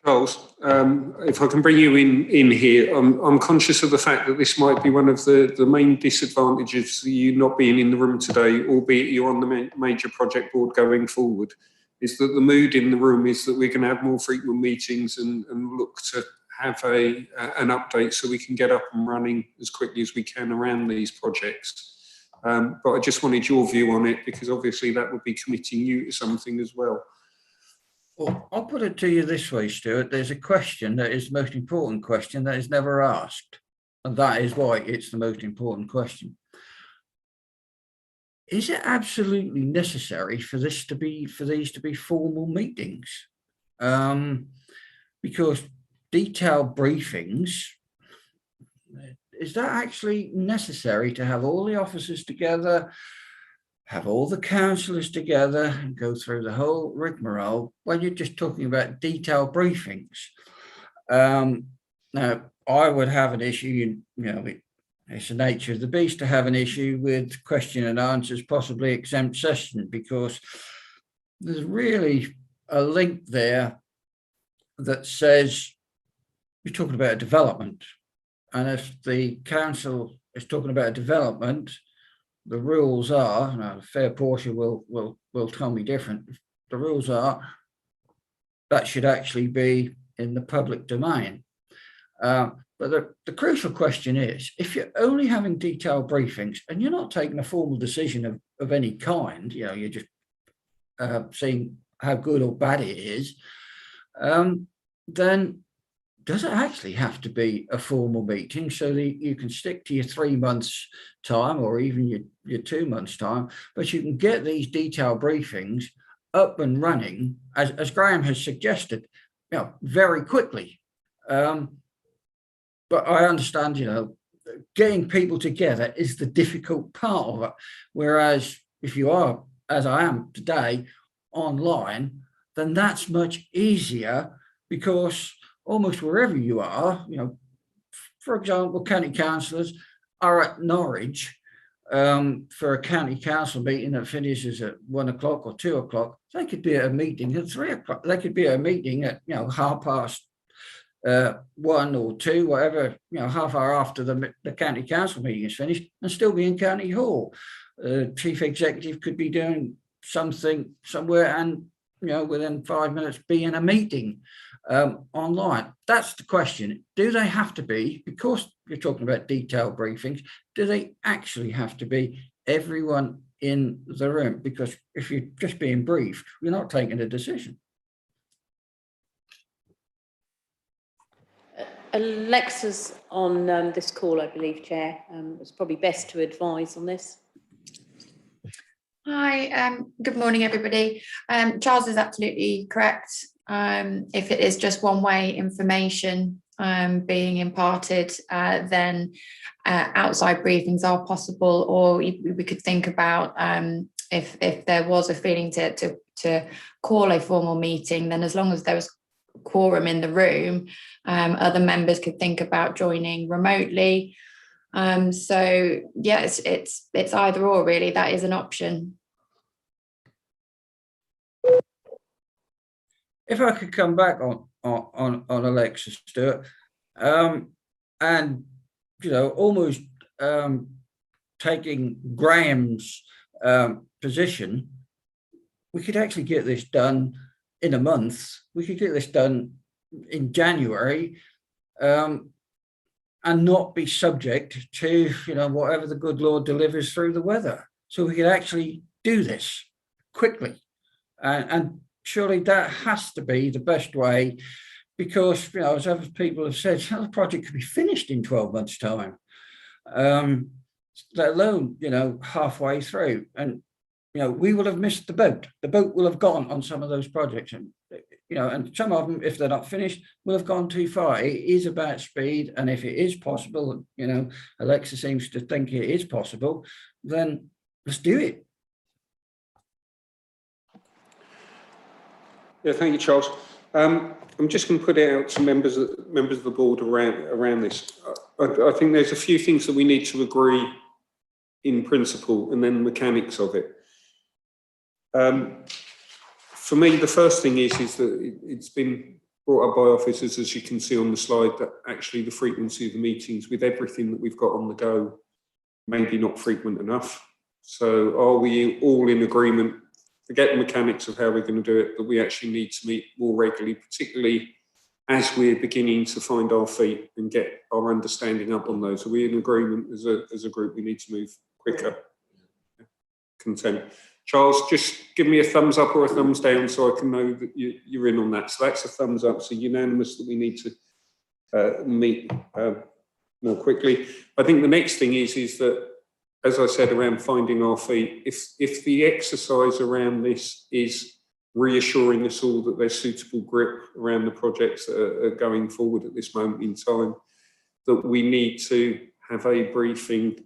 Charles, if I can bring you in here, I'm conscious of the fact that this might be one of the main disadvantages of you not being in the room today, albeit you're on the major project board going forward, is that the mood in the room is that we're going to have more frequent meetings and look to have an update so we can get up and running as quickly as we can around these projects. But I just wanted your view on it, because obviously that would be committing you to something as well. Well, I'll put it to you this way, Stuart. There's a question that is the most important question that is never asked. And that is why it's the most important question. Is it absolutely necessary for these to be formal meetings? Because detailed briefings, is that actually necessary to have all the officers together, have all the councillors together and go through the whole rigmarole when you're just talking about detailed briefings? Now, I would have an issue, it's the nature of the beast to have an issue with question and answers, possibly exempt session, because there's really a link there that says you're talking about a development. And if the council is talking about a development, the rules are, now a fair portion will tell me different, the rules are that should actually be in the public domain. But the crucial question is, if you're only having detailed briefings and you're not taking a formal decision of any kind, you're just seeing how good or bad it is, then does it actually have to be a formal meeting so that you can stick to your 3 months time or even your 2 months time, but you can get these detailed briefings up and running, as Graham has suggested, very quickly. But I understand, getting people together is the difficult part of it. Whereas if you are, as I am today, online, then that's much easier, because almost wherever you are, for example, county councillors are at Norwich for a county council meeting that finishes at 1 o'clock or 2 o'clock. They could be at a meeting at 3 o'clock. They could be at a meeting at 1 or 2, whatever, half hour after the county council meeting is finished, and still be in County Hall. Chief executive could be doing something somewhere and within 5 minutes be in a meeting online. That's the question. Do they have to be, because you're talking about detailed briefings, do they actually have to be everyone in the room? Because if you're just being briefed, you're not taking a decision. Alexa's on this call, I believe, Chair. It's probably best to advise on this. Hi, good morning, everybody. Charles is absolutely correct. If it is just one-way information being imparted, then outside briefings are possible, or we could think about if there was a feeling to call a formal meeting, then as long as there was quorum in the room, other members could think about joining remotely. So yeah, it's either or really. That is an option. If I could come back on Alexa, Stuart, and almost taking Graham's position, we could actually get this done in a month. We could get this done in January, and not be subject to whatever the good Lord delivers through the weather. So we could actually do this quickly, and surely that has to be the best way, because as other people have said, the project could be finished in 12 months' time, let alone halfway through. And we will have missed the boat. The boat will have gone on some of those projects, and and some of them, if they're not finished, will have gone too far. It is about speed, and if it is possible, Alexa seems to think it is possible, then let's do it. Yeah, thank you, Charles. I'm just going to put it out to members of the board around this. I think there's a few things that we need to agree in principle, and then the mechanics of it. For me, the first thing is that it's been brought up by officers, as you can see on the slide, that actually the frequency of the meetings with everything that we've got on the go maybe not frequent enough. So are we all in agreement, forget the mechanics of how we're going to do it, that we actually need to meet more regularly, particularly as we're beginning to find our feet and get our understanding up on those? Are we in agreement as a group we need to move quicker? Content. Charles, just give me a thumbs up or a thumbs down so I can know that you're in on that. So that's a thumbs up, so unanimous that we need to meet more quickly. I think the next thing is that, as I said, around finding our feet, if the exercise around this is reassuring us all that there's suitable grip around the projects that are going forward at this moment in time, that we need to have a briefing,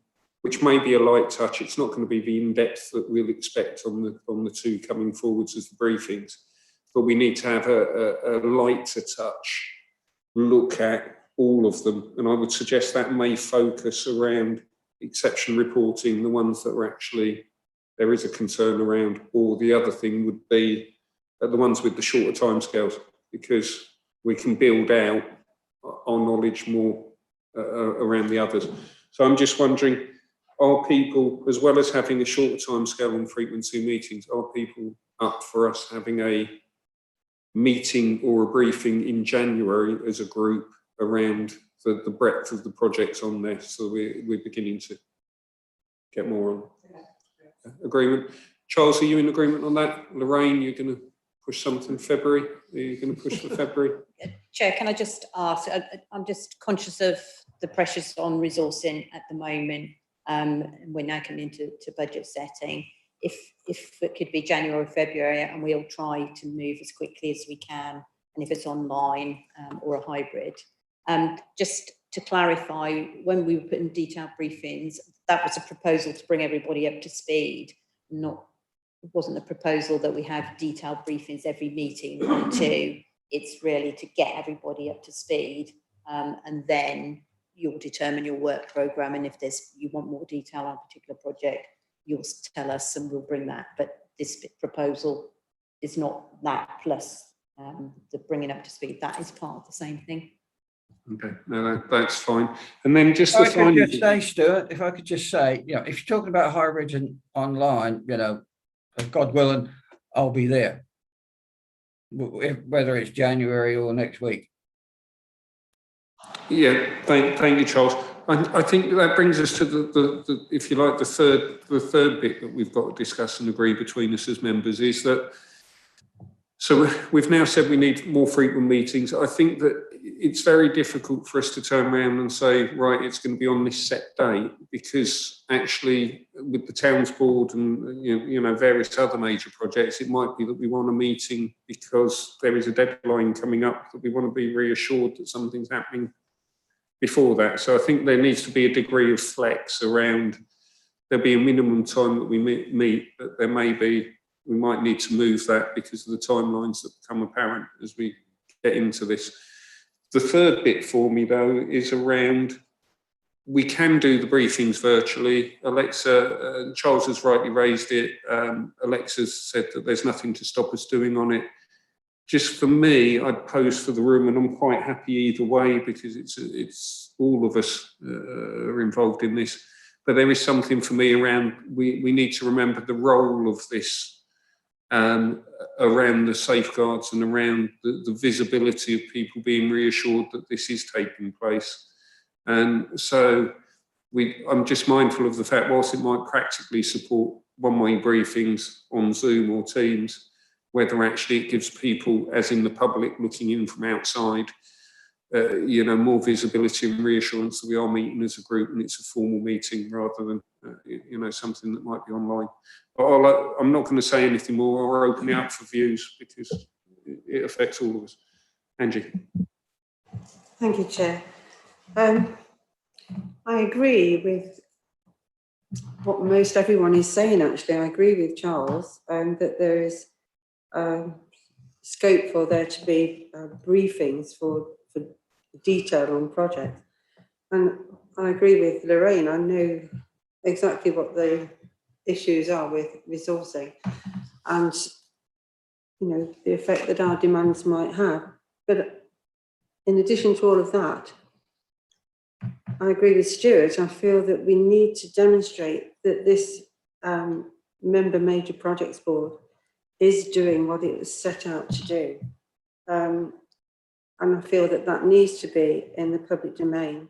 which may be a light touch. It's not going to be the in-depth that we'll expect on the two coming forwards as the briefings, but we need to have a lighter touch look at all of them. And I would suggest that may focus around exception reporting, the ones that are actually, there is a concern around, or the other thing would be the ones with the shorter timescales, because we can build out our knowledge more around the others. So I'm just wondering, are people, as well as having a shorter timescale and frequency meetings, are people up for us having a meeting or a briefing in January as a group around the breadth of the projects on there, so we're beginning to get more on agreement? Charles, are you in agreement on that? Lorraine, you're going to push something February? Are you going to push for February? Chair, can I just ask, I'm just conscious of the pressures on resourcing at the moment. We're now coming into budget setting. If it could be January or February, and we'll try to move as quickly as we can, and if it's online or a hybrid. Just to clarify, when we were putting detailed briefings, that was a proposal to bring everybody up to speed. It wasn't a proposal that we have detailed briefings every meeting, 1 or 2. It's really to get everybody up to speed, and then you'll determine your work programme, and if you want more detail on a particular project, you'll tell us and we'll bring that. But this proposal is not that, plus the bringing up to speed. That is part of the same thing. Okay, no, that's fine. And then just If I could just say, Stuart, if I could just say, if you're talking about hybrid and online, God willing, I'll be there, whether it's January or next week. Yeah, thank you, Charles. I think that brings us to the if you like, the third bit that we've got to discuss and agree between us as members is that. So we've now said we need more frequent meetings. I think that it's very difficult for us to turn around and say, right, it's going to be on this set date, because actually with the Towns Board and various other major projects, it might be that we want a meeting because there is a deadline coming up that we want to be reassured that something's happening before that. So I think there needs to be a degree of flex around, there'll be a minimum time that we meet, but there may be, we might need to move that because of the timelines that become apparent as we get into this. The third bit for me, though, is around, we can do the briefings virtually. Alexa, Charles has rightly raised it. Alexa's said that there's nothing to stop us doing on it. Just for me, I'd pose for the room, and I'm quite happy either way, because it's all of us are involved in this. But there is something for me around, we need to remember the role of this around the safeguards and around the visibility of people being reassured that this is taking place. And so I'm just mindful of the fact, whilst it might practically support one-way briefings on Zoom or Teams, whether actually it gives people, as in the public looking in from outside, more visibility and reassurance that we are meeting as a group and it's a formal meeting rather than, something that might be online. But I'm not going to say anything more or open it up for views, because it affects all of us. Angie. Thank you, Chair. I agree with what most everyone is saying, actually. I agree with Charles that there is scope for there to be briefings for detail on projects. And I agree with Lorraine. I know exactly what the issues are with resourcing and, the effect that our demands might have. But in addition to all of that, I agree with Stuart. I feel that we need to demonstrate that this Member Major Projects Board is doing what it was set out to do. And I feel that needs to be in the public domain.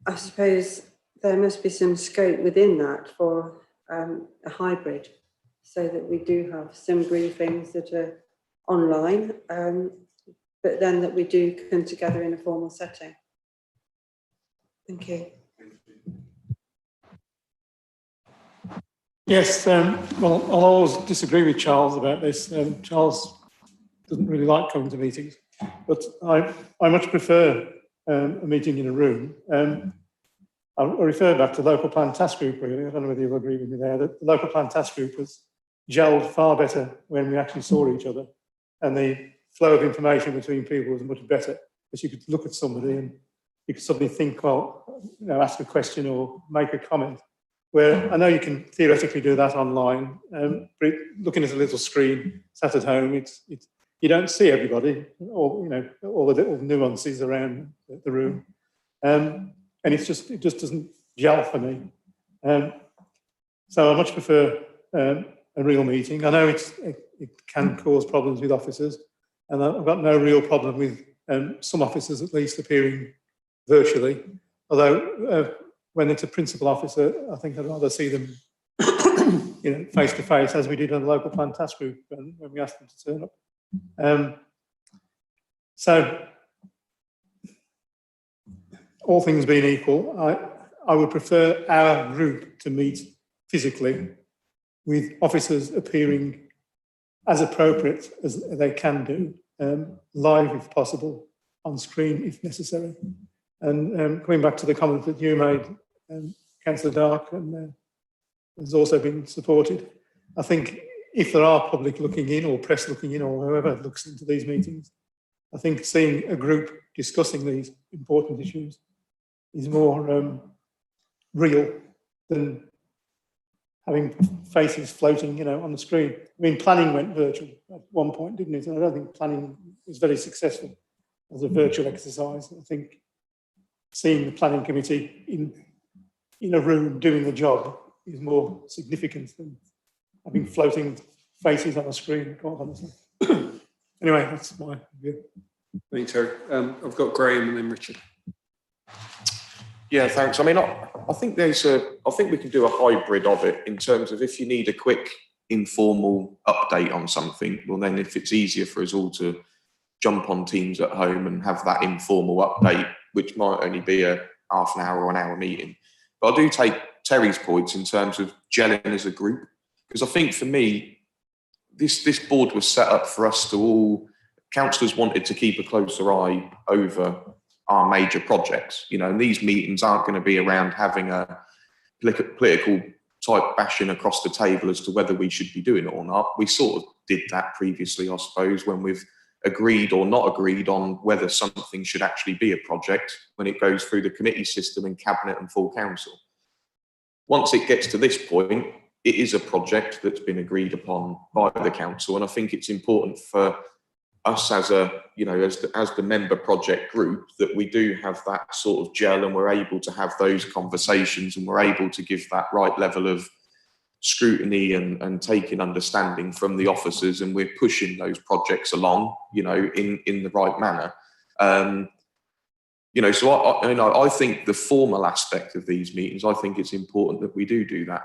I suppose there must be some scope within that for a hybrid, so that we do have some briefings that are online, but then that we do come together in a formal setting. Thank you. Yes, well, I'll always disagree with Charles about this. Charles doesn't really like coming to meetings, but I much prefer a meeting in a room. I'll refer back to the local plan task group, really. I don't know whether you'll agree with me there, that the local plan task group was gelled far better when we actually saw each other, and the flow of information between people was much better, because you could look at somebody and you could suddenly think, well, ask a question or make a comment. Where I know you can theoretically do that online, but looking at a little screen, sat at home, you don't see everybody, or all the little nuances around the room, and it just doesn't gel for me. So I much prefer a real meeting. I know it can cause problems with officers, and I've got no real problem with some officers at least appearing virtually, although when it's a principal officer, I think I'd rather see them face to face, as we did on the local plan task group when we asked them to turn up. So all things being equal, I would prefer our group to meet physically, with officers appearing as appropriate as they can do, live if possible, on screen if necessary. And coming back to the comment that you made, Councillor Dark, and has also been supported, I think if there are public looking in, or press looking in, or whoever looks into these meetings, I think seeing a group discussing these important issues is more real than having faces floating, on the screen. I mean, planning went virtual at one point, didn't it? And I don't think planning was very successful as a virtual exercise. I think seeing the planning committee in a room doing the job is more significant than having floating faces on a screen, quite honestly. Anyway, that's my view. Thanks, Terry. I've got Graham and then Richard. Yeah, thanks. I mean, I think we can do a hybrid of it, in terms of, if you need a quick informal update on something, well, then if it's easier for us all to jump on Teams at home and have that informal update, which might only be a half an hour or an hour meeting. But I do take Terry's points in terms of gelling as a group, because I think for me, this board was set up for us to all, councillors wanted to keep a closer eye over our major projects, and these meetings aren't going to be around having a political type bashing across the table as to whether we should be doing it or not. We sort of did that previously, I suppose, when we've agreed or not agreed on whether something should actually be a project when it goes through the committee system in Cabinet and full council. Once it gets to this point, it is a project that's been agreed upon by the council, and I think it's important for us as a, you know, as the member project group, that we do have that sort of gel and we're able to have those conversations and we're able to give that right level of scrutiny and taking understanding from the officers, and we're pushing those projects along, you know, in the right manner. You know, so I think the formal aspect of these meetings, I think it's important that we do that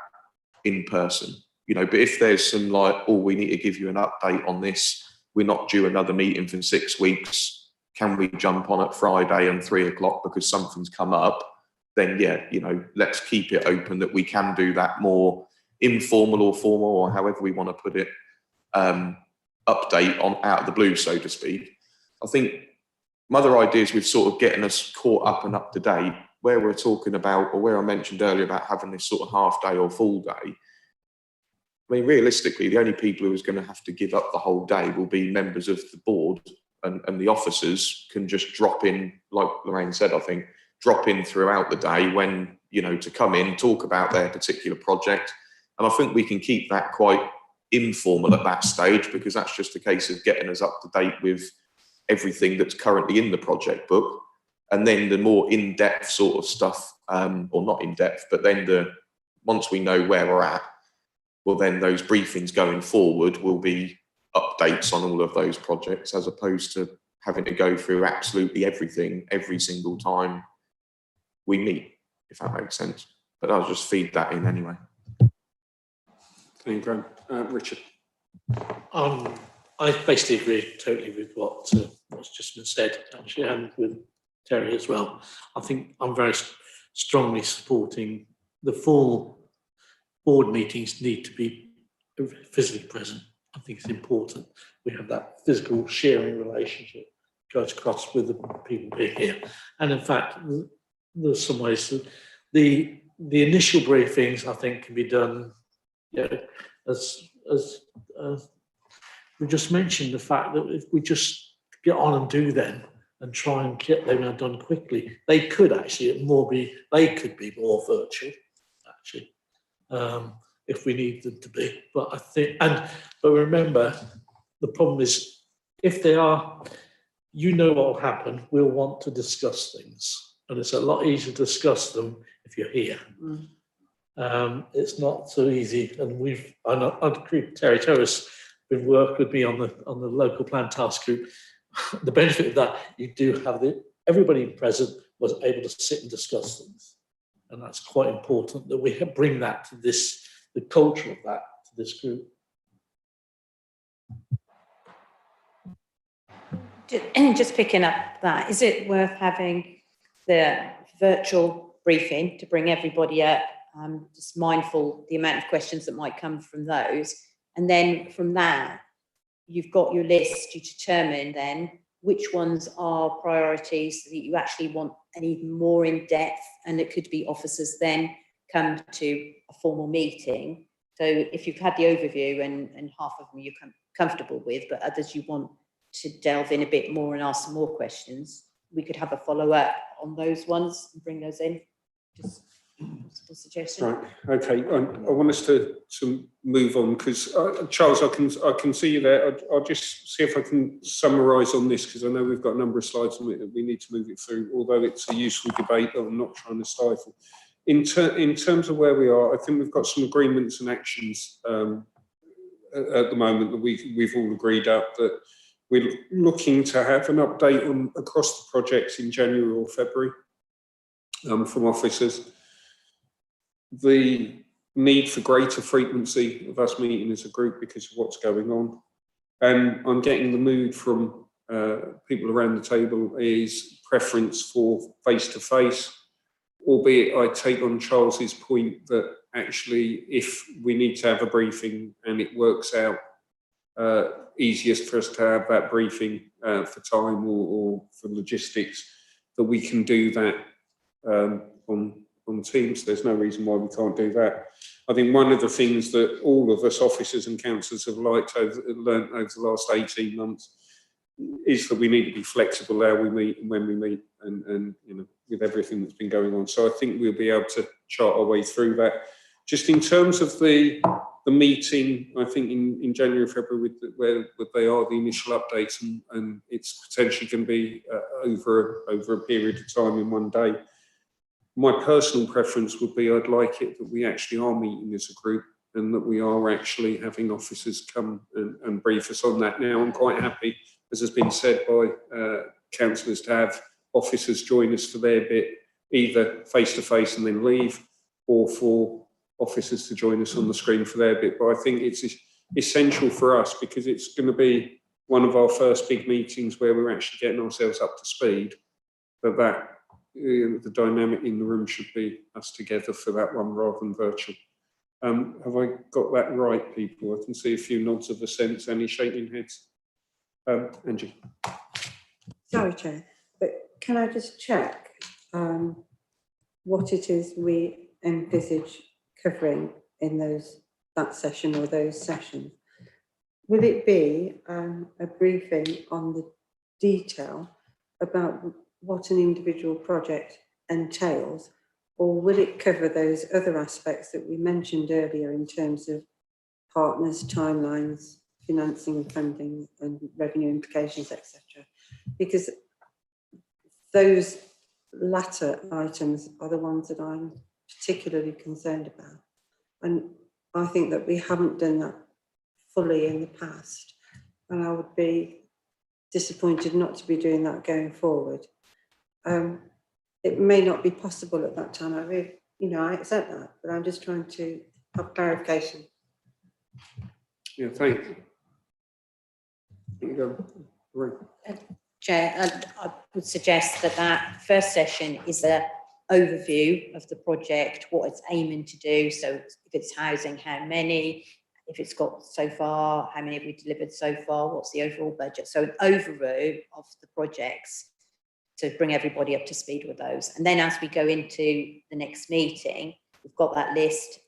in person, you know. But if there's some like, oh, we need to give you an update on this, we're not due another meeting for 6 weeks, can we jump on at Friday and 3 o'clock because something's come up, then yeah, you know, let's keep it open that we can do that more informal or formal, or however we want to put it, update on out of the blue, so to speak. I think other ideas with sort of getting us caught up and up to date, where we're talking about, or where I mentioned earlier about having this sort of half day or full day. I mean, realistically, the only people who is going to have to give up the whole day will be members of the board, and the officers can just drop in, like Lorraine said, I think, drop in throughout the day when, you know, to come in, talk about their particular project. And I think we can keep that quite informal at that stage, because that's just a case of getting us up to date with everything that's currently in the project book. And then the more in-depth sort of stuff, or not in-depth, but then once we know where we're at, well, then those briefings going forward will be updates on all of those projects, as opposed to having to go through absolutely everything every single time we meet, if that makes sense. But I'll just feed that in anyway. Thank you, Graham. Richard. I basically agree totally with what's just been said, actually, and with Terry as well. I think I'm very strongly supporting the full board meetings need to be physically present. I think it's important we have that physical sharing relationship goes across with the people being here. And in fact, there's some ways that the initial briefings, I think, can be done, you know, as we just mentioned, the fact that if we just get on and do them and try and get them done quickly, they could actually they could be more virtual, actually, if we need them to be. But I think, but remember, the problem is, if they are, you know what will happen, we'll want to discuss things, and it's a lot easier to discuss them if you're here. It's not so easy, and I agree with Terry. Terry's been worked with me on the local plan task group. The benefit of that, you do have everybody present was able to sit and discuss things, and that's quite important that we bring that to the culture of that to this group. Just picking up that, is it worth having the virtual briefing to bring everybody up? Just mindful the amount of questions that might come from those, and then from that, you've got your list. You determine then which ones are priorities that you actually want an even more in depth, and it could be officers then come to a formal meeting. So if you've had the overview and half of them you're comfortable with, but others you want to delve in a bit more and ask some more questions, we could have a follow-up on those ones and bring those in. Just a suggestion. Right. Okay. I want us to move on, because Charles, I can see you there. I'll just see if I can summarise on this, because I know we've got a number of slides on it that we need to move it through. Although it's a useful debate that I'm not trying to stifle. In terms of where we are, I think we've got some agreements and actions at the moment that we've all agreed up, that we're looking to have an update on across the projects in January or February from officers. The need for greater frequency of us meeting as a group because of what's going on. And I'm getting the mood from people around the table is preference for face-to-face, albeit I take on Charles's point that actually if we need to have a briefing and it works out easiest for us to have that briefing for time or for logistics, that we can do that on Teams. There's no reason why we can't do that. I think one of the things that all of us officers and councillors have learnt over the last 18 months is that we need to be flexible how we meet and when we meet, and you know, with everything that's been going on. So I think we'll be able to chart our way through that. Just in terms of the meeting, I think in January, February, where they are the initial updates, and it's potentially going to be over a period of time in one day. My personal preference would be I'd like it that we actually are meeting as a group and that we are actually having officers come and brief us on that. Now, I'm quite happy, as has been said by councillors, to have officers join us for their bit, either face-to-face and then leave, or for officers to join us on the screen for their bit. But I think it's essential for us, because it's going to be one of our first big meetings where we're actually getting ourselves up to speed, that the dynamic in the room should be us together for that one rather than virtual. Have I got that right, people? I can see a few nods of assent. Any shaking heads? Angie. Sorry, Chair, but can I just check what it is we envisage covering in that session or those sessions? Will it be a briefing on the detail about what an individual project entails, or will it cover those other aspects that we mentioned earlier in terms of partners, timelines, financing and funding and revenue implications, etc.? Because those latter items are the ones that I'm particularly concerned about. And I think that we haven't done that fully in the past. And I would be disappointed not to be doing that going forward. It may not be possible at that time. I accept that, but I'm just trying to have clarification. Yeah, thank you. There you go. Right. Chair, I would suggest that first session is an overview of the project, what it's aiming to do. So if it's housing, how many? If it's got so far, how many have we delivered so far? What's the overall budget? So an overview of the projects to bring everybody up to speed with those. And then as we go into the next meeting, we've got that list.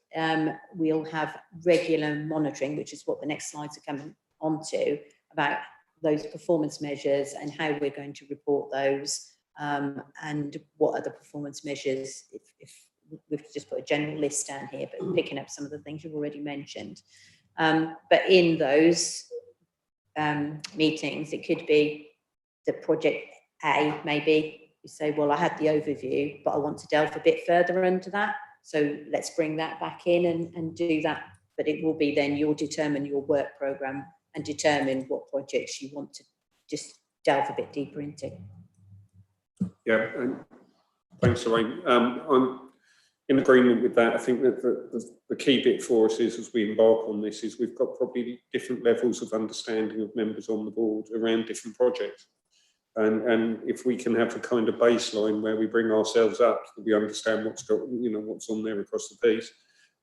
We'll have regular monitoring, which is what the next slides are coming onto, about those performance measures and how we're going to report those, and what are the performance measures, if we've just put a general list down here, but picking up some of the things you've already mentioned. But in those meetings, it could be the project A, maybe you say, well, I had the overview, but I want to delve a bit further into that. So let's bring that back in and do that. But it will be then you'll determine your work programme and determine what projects you want to just delve a bit deeper into. Yeah, thanks, Lorraine. I'm in agreement with that. I think that the key bit for us is, as we embark on this, is we've got probably different levels of understanding of members on the board around different projects. And if we can have a kind of baseline where we bring ourselves up, that we understand what's on there across the piece,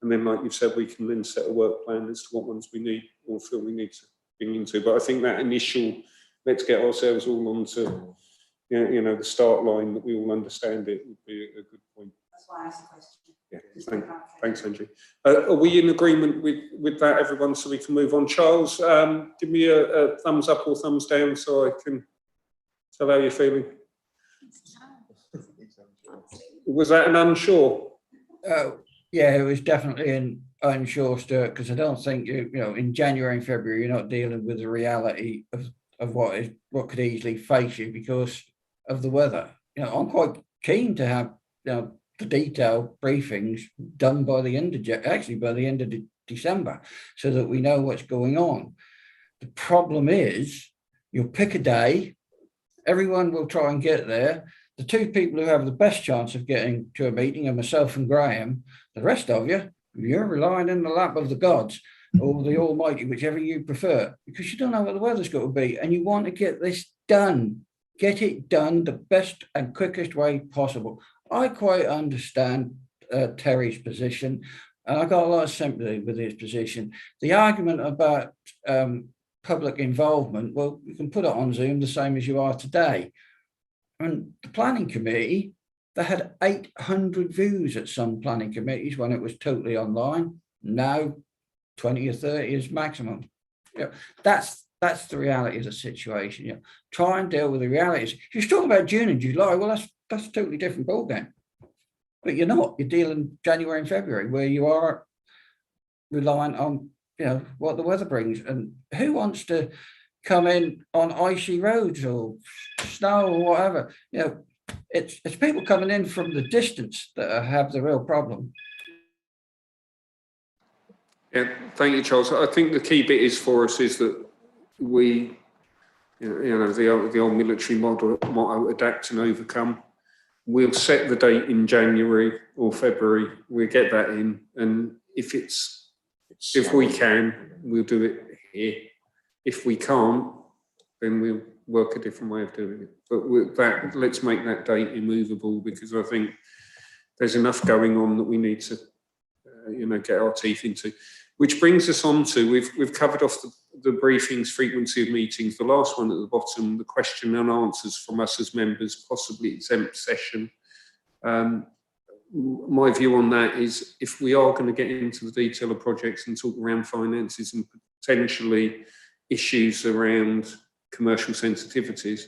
and then, like you've said, we can then set a work plan as to what ones we need or feel we need to bring into. But I think that initial, let's get ourselves all onto, the start line, that we all understand it, would be a good point. That's why I asked the question. Yeah, thanks, Andrew. Are we in agreement with that, everyone, so we can move on? Charles, give me a thumbs up or thumbs down so I can tell how you're feeling. Was that an unsure? Yeah, it was definitely an unsure, Stuart, because I don't think in January and February you're not dealing with the reality of what could easily face you because of the weather. I'm quite keen to have the detailed briefings done by the end of December, so that we know what's going on. The problem is, you'll pick a day, everyone will try and get there. The two people who have the best chance of getting to a meeting are myself and Graham. The rest of you're relying in the lap of the gods or the Almighty, whichever you prefer, because you don't know what the weather's going to be, and you want to get this done. Get it done the best and quickest way possible. I quite understand Terry's position, and I got a lot of sympathy with his position. The argument about public involvement, well, you can put it on Zoom the same as you are today. And the planning committee, they had 800 views at some planning committees when it was totally online. No, 20 or 30 is maximum. Yeah, that's the reality of the situation. Yeah, try and deal with the realities. If you're talking about June and July, well, that's a totally different ballgame. But you're not. You're dealing January and February, where you are reliant on, you know, what the weather brings. And who wants to come in on icy roads or snow or whatever? You know, it's people coming in from the distance that have the real problem. Yeah, thank you, Charles. I think the key bit is for us is that we, you know, the old military motto, adapt and overcome. We'll set the date in January or February. We'll get that in, and if we can, we'll do it here. If we can't, then we'll work a different way of doing it. But with that, let's make that date immovable, because I think there's enough going on that we need to, you know, get our teeth into. Which brings us on to, we've covered off the briefings, frequency of meetings. The last one at the bottom, the question and answers from us as members, possibly exempt session. My view on that is, if we are going to get into the detail of projects and talk around finances and potentially issues around commercial sensitivities,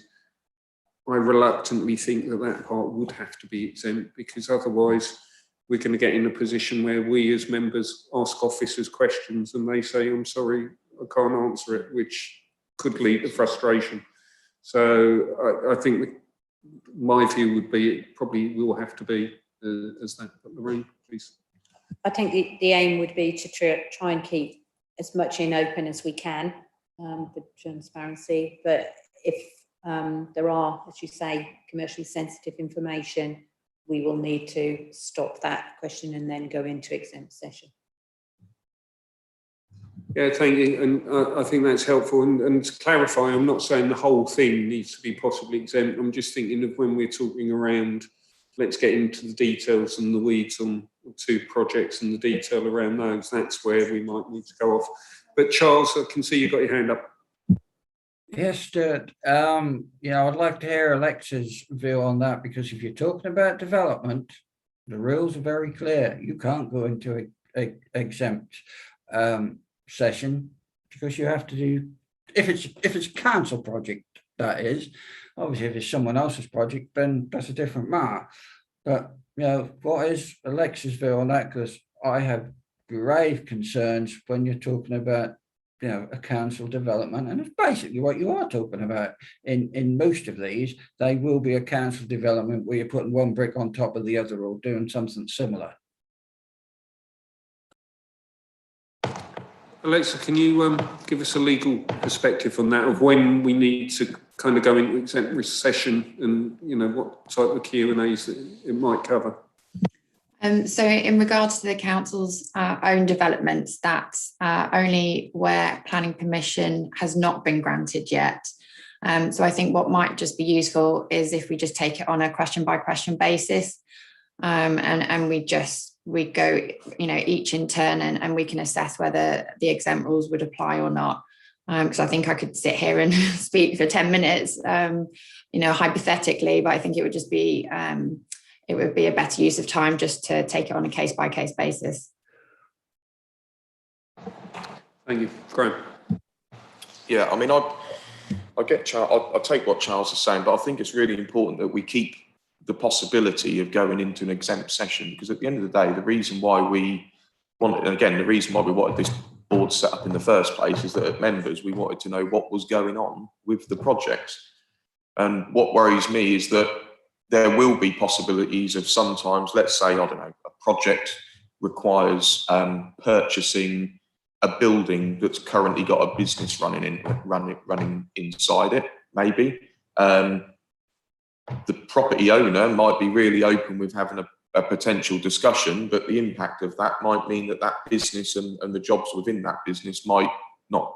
I reluctantly think that part would have to be exempt, because otherwise we're going to get in a position where we as members ask officers questions and they say, I'm sorry, I can't answer it, which could lead to frustration. So I think my view would be it probably will have to be as that. But Lorraine, please. I think the aim would be to try and keep as much in open as we can for transparency. But if there are, as you say, commercially sensitive information, we will need to stop that question and then go into exempt session. Yeah, thank you. And I think that's helpful. And to clarify, I'm not saying the whole thing needs to be possibly exempt. I'm just thinking of when we're talking around, let's get into the details and the weeds on 2 projects and the detail around those. That's where we might need to go off. But Charles, I can see you've got your hand up. Yes, Stuart. You know, I'd like to hear Alexa's view on that, because if you're talking about development, the rules are very clear. You can't go into an exempt session, because you have to do, if it's council project, that is. Obviously, if it's someone else's project, then that's a different matter. But, you know, what is Alexa's view on that? Because I have grave concerns when you're talking about, you know, a council development, and it's basically what you are talking about. In most of these, they will be a council development where you're putting one brick on top of the other or doing something similar. Alexa, can you give us a legal perspective on that, of when we need to kind of go into exempt session, and, you know, what type of Q&As it might cover? So in regards to the council's own developments, that's only where planning permission has not been granted yet. So I think what might just be useful is if we just take it on a question by question basis, and we go, you know, each in turn, and we can assess whether the exempt rules would apply or not. Because I think I could sit here and speak for 10 minutes, you know, hypothetically, but I think it would just be it would be a better use of time just to take it on a case-by-case basis. Thank you. Graham. Yeah, I mean, I get Charles, I take what Charles is saying, but I think it's really important that we keep the possibility of going into an exempt session, because at the end of the day, the reason why we wanted this board set up in the first place is that as members, we wanted to know what was going on with the projects. And what worries me is that there will be possibilities of sometimes, let's say, I don't know, a project requires purchasing a building that's currently got a business running inside it, maybe. The property owner might be really open with having a potential discussion, but the impact of that might mean that that business and the jobs within that business might not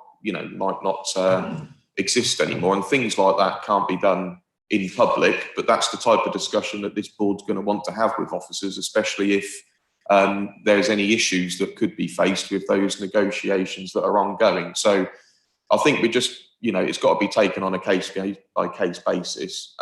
exist anymore. And things like that can't be done in public, but that's the type of discussion that this board's going to want to have with officers, especially if there's any issues that could be faced with those negotiations that are ongoing. So I think we just, you know, it's got to be taken on a case by case basis.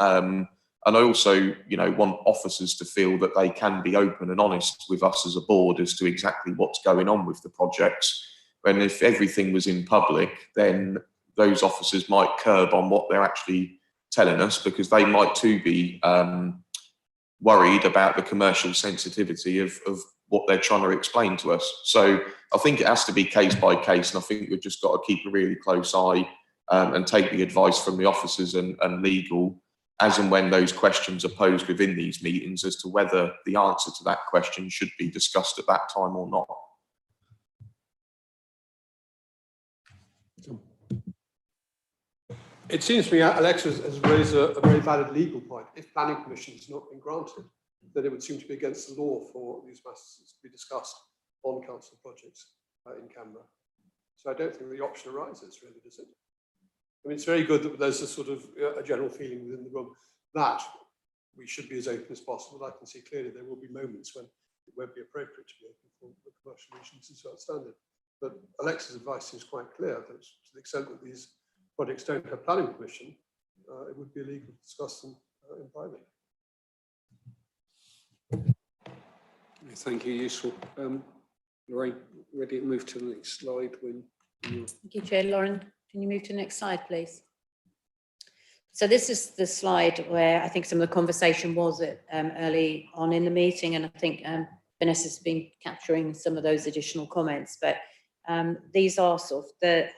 And I also, you know, want officers to feel that they can be open and honest with us as a board as to exactly what's going on with the projects. And if everything was in public, then those officers might curb on what they're actually telling us, because they might too be worried about the commercial sensitivity of what they're trying to explain to us. So I think it has to be case by case, and I think we've just got to keep a really close eye and take the advice from the officers and legal as and when those questions are posed within these meetings as to whether the answer to that question should be discussed at that time or not. It seems to me Alexa has raised a very valid legal point. If planning permission has not been granted, then it would seem to be against the law for these matters to be discussed on council projects in Canberra. So I don't think the option arises, really, does it? I mean, it's very good that there's a sort of a general feeling within the room that we should be as open as possible. I can see clearly there will be moments when it won't be appropriate to be open for the commercial reasons is outstanding. But Alexa's advice seems quite clear that to the extent that these projects don't have planning permission, it would be illegal to discuss them in private. Thank you, useful. Lorraine, ready to move to the next slide when you're... Thank you, Chair. Lauren, can you move to the next slide, please? So this is the slide where I think some of the conversation was at, early on in the meeting, and I think Vanessa's been capturing some of those additional comments, but these are sort of the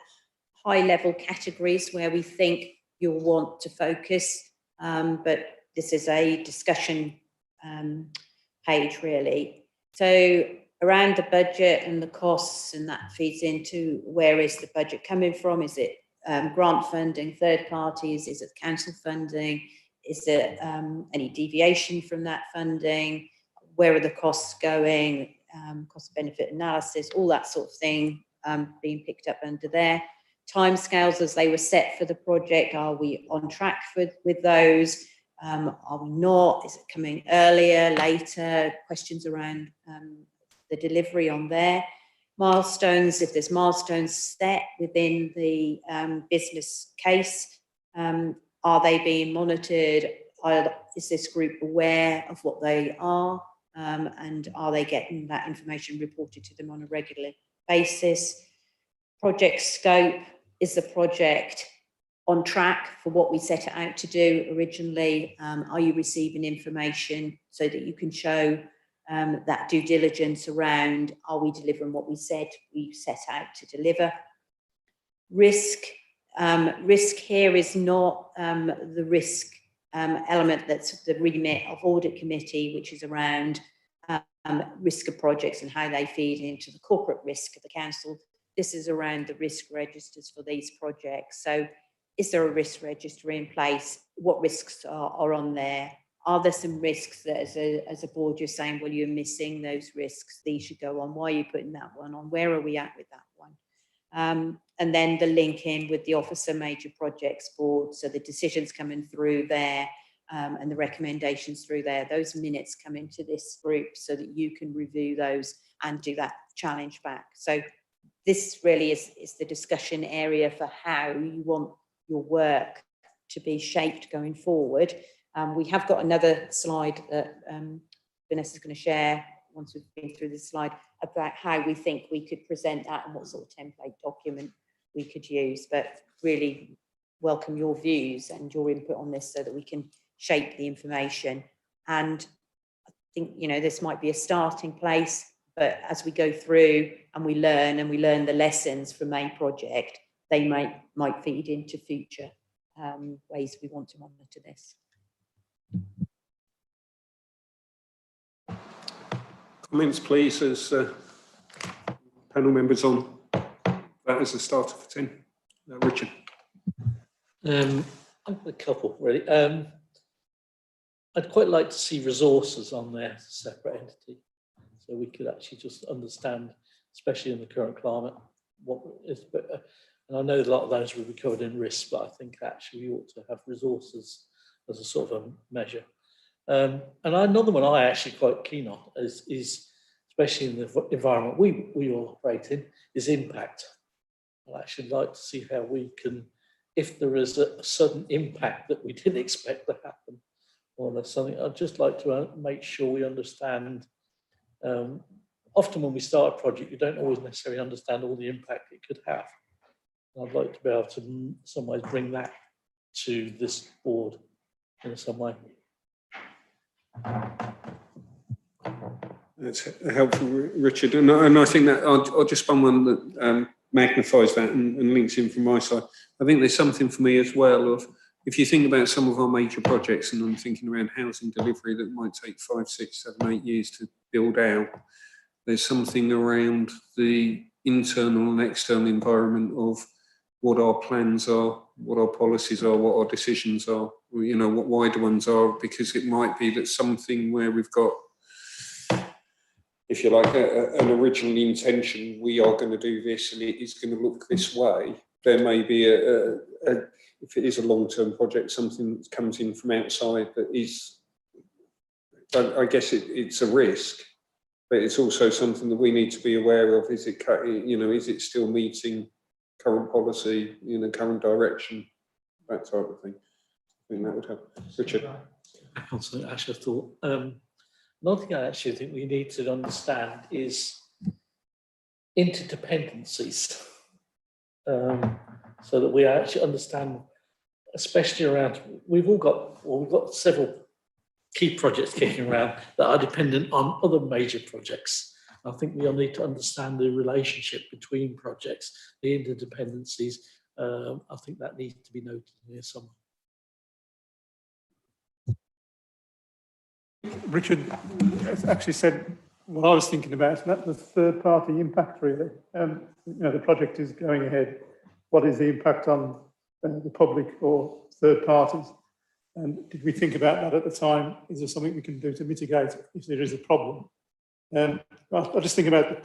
high-level categories where we think you'll want to focus, but this is a discussion page, really. So around the budget and the costs, and that feeds into where is the budget coming from? Is it grant funding, third parties? Is it council funding? Is there any deviation from that funding? Where are the costs going? Cost benefit analysis, all that sort of thing being picked up under there. Timescales as they were set for the project, are we on track with those? Are we not? Is it coming earlier, later? Questions around the delivery on there. Milestones, if there's milestones set within the business case, are they being monitored? Is this group aware of what they are? And are they getting that information reported to them on a regular basis? Project scope, is the project on track for what we set it out to do originally? Are you receiving information so that you can show that due diligence around, are we delivering what we said we set out to deliver? Risk. Risk here is not the risk element that's the remit of audit committee, which is around risk of projects and how they feed into the corporate risk of the council. This is around the risk registers for these projects. So is there a risk register in place? What risks are on there? Are there some risks that as a board you're saying, well, you're missing those risks, these should go on? Why are you putting that one on? Where are we at with that one? And then the link in with the Officer Major Projects Board. So the decisions coming through there and the recommendations through there, those minutes come into this group so that you can review those and do that challenge back. So this really is the discussion area for how you want your work to be shaped going forward. We have got another slide that Vanessa's going to share once we've been through this slide about how we think we could present that and what sort of template document we could use, but really welcome your views and your input on this so that we can shape the information. And I think, you know, this might be a starting place, but as we go through and we learn the lessons from a project, they might feed into future ways we want to monitor this. Comments, please, as panel members on that as a starter for 10. Richard. I've got a couple, really. I'd quite like to see resources on there as a separate entity, so we could actually just understand, especially in the current climate, what is better. And I know a lot of those will be covered in risk, but I think actually we ought to have resources as a sort of a measure. And another one I actually quite keen on is especially in the environment we all operate in, is impact. I'd actually like to see how we can, if there is a sudden impact that we didn't expect to happen, or that's something I'd just like to make sure we understand. Often when we start a project, you don't always necessarily understand all the impact it could have. I'd like to be able to, in some ways, bring that to this board in some way. That's helpful, Richard. And I think that I'll just find one that magnifies that and links in from my side. I think there's something for me as well of, if you think about some of our major projects, and I'm thinking around housing delivery that might take 5, 6, 7, 8 years to build out, there's something around the internal and external environment of what our plans are, what our policies are, what our decisions are, you know, what wider ones are, because it might be that something where we've got, if you like, an original intention, we are going to do this and it is going to look this way. There may be if it is a long-term project, something that comes in from outside that is, I guess it's a risk, but it's also something that we need to be aware of. Is it, you know, is it still meeting current policy, you know, current direction, that type of thing? I think that would help. Richard? Back on something I actually thought. Another thing I actually think we need to understand is interdependencies, so that we actually understand, especially around, we've got several key projects kicking around that are dependent on other major projects. I think we all need to understand the relationship between projects, the interdependencies. I think that needs to be noted here somewhere. Richard actually said what I was thinking about, that the third-party impact, really. You know, the project is going ahead. What is the impact on the public or third parties? And did we think about that at the time? Is there something we can do to mitigate if there is a problem? I just think about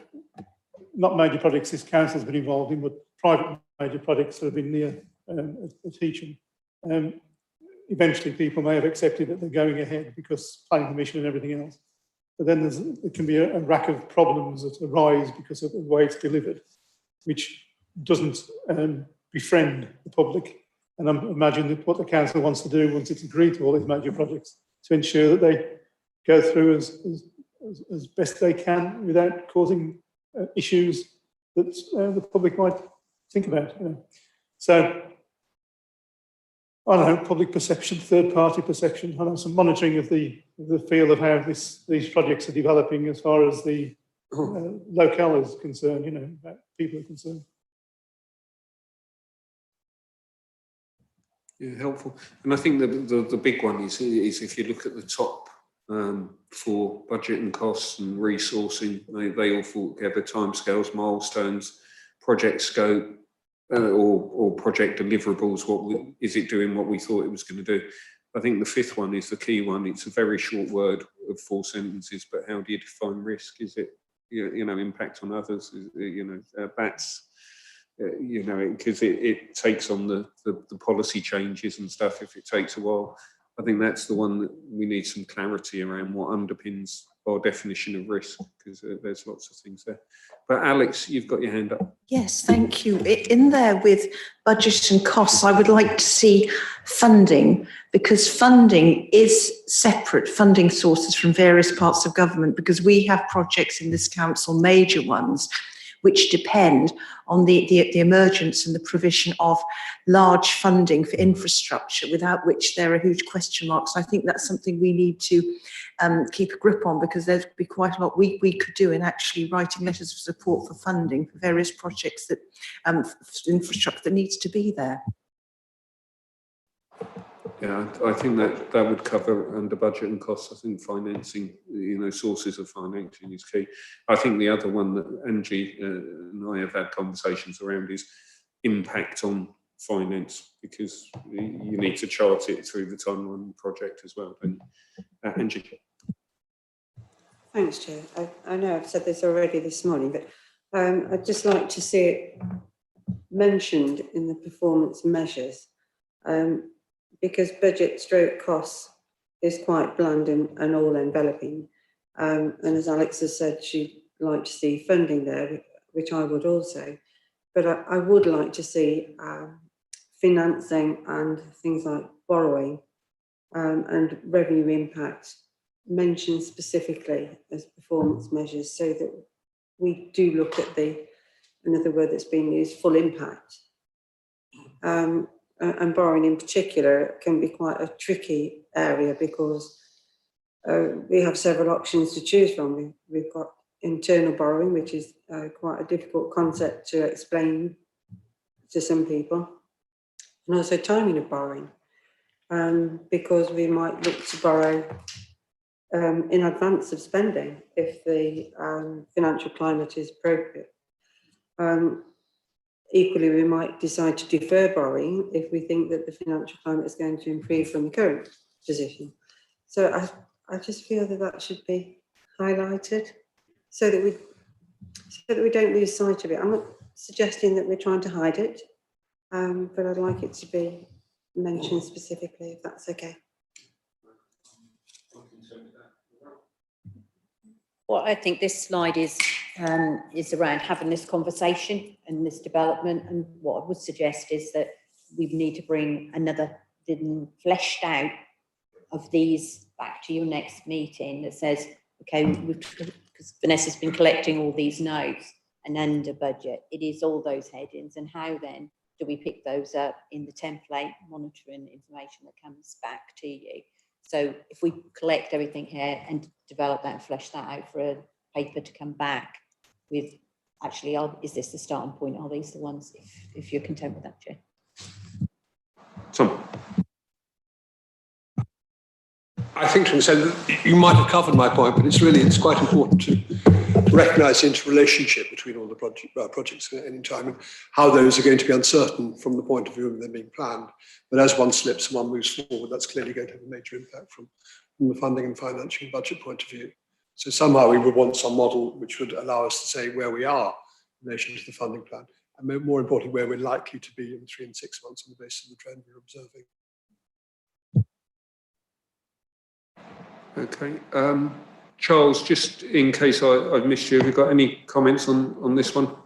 not major projects this council's been involved in, but private major projects that have been near a teaching. Eventually, people may have accepted that they're going ahead because planning permission and everything else. But then there can be a rack of problems that arise because of the way it's delivered, which doesn't befriend the public. And I imagine that what the council wants to do once it's agreed to all these major projects, to ensure that they go through as best they can without causing issues that the public might think about. You know. So, I don't know, public perception, third-party perception, I don't know, some monitoring of the feel of how these projects are developing as far as the locale is concerned, you know, about people are concerned. Yeah, helpful. And I think the big one is if you look at the top for budget and costs and resourcing, they all fall together: timescales, milestones, project scope, or project deliverables. Is it doing what we thought it was going to do? I think the fifth one is the key one. It's a very short word of 4 sentences, but how do you define risk? Is it, you know, impact on others? You know, that's, you know, because it takes on the policy changes and stuff if it takes a while. I think that's the one that we need some clarity around what underpins our definition of risk, because there's lots of things there. But Alex, you've got your hand up. Yes, thank you. In there with budget and costs, I would like to see funding, because funding is separate funding sources from various parts of government, because we have projects in this council, major ones, which depend on the emergence and the provision of large funding for infrastructure, without which there are huge question marks. I think that's something we need to keep a grip on, because there'd be quite a lot we could do in actually writing letters of support for funding for various projects that infrastructure that needs to be there. Yeah, I think that would cover under budget and costs. I think financing, you know, sources of financing is key. I think the other one that Angie and I have had conversations around is impact on finance, because you need to chart it through the timeline project as well. And Angie. Thanks, Chair. I know I've said this already this morning, but I'd just like to see it mentioned in the performance measures. Because budget stroke costs is quite bland and all enveloping. And as Alex has said, she'd like to see funding there, which I would also. But I would like to see financing and things like borrowing and revenue impact mentioned specifically as performance measures, so that we do look at another word that's been used, full impact. And borrowing in particular can be quite a tricky area, because we have several options to choose from. We've got internal borrowing, which is quite a difficult concept to explain to some people, and also timing of borrowing, because we might look to borrow in advance of spending if the financial climate is appropriate. Equally, we might decide to defer borrowing if we think that the financial climate is going to improve from the current position. So I just feel that should be highlighted, so that we don't lose sight of it. I'm not suggesting that we're trying to hide it, but I'd like it to be mentioned specifically, if that's okay. Well, I think this slide is around having this conversation and this development, and what I would suggest is that we need to bring another fleshed out of these back to your next meeting that says, okay, because Vanessa's been collecting all these notes, and under budget, it is all those headings, and how then do we pick those up in the template monitoring information that comes back to you? So if we collect everything here and develop that and flesh that out for a paper to come back with, actually, is this the starting point? Are these the ones, if you're content with that, Chair? Tom. I think to understand that you might have covered my point, but it's quite important to recognise the interrelationship between all the projects at any time, and how those are going to be uncertain from the point of view of them being planned. But as one slips and one moves forward, that's clearly going to have a major impact from the funding and financial and budget point of view. So somehow we would want some model which would allow us to say where we are in relation to the funding plan, and more importantly, where we're likely to be in 3 and 6 months on the basis of the trend we're observing. Okay. Charles, just in case I've missed you, have you got any comments on this one?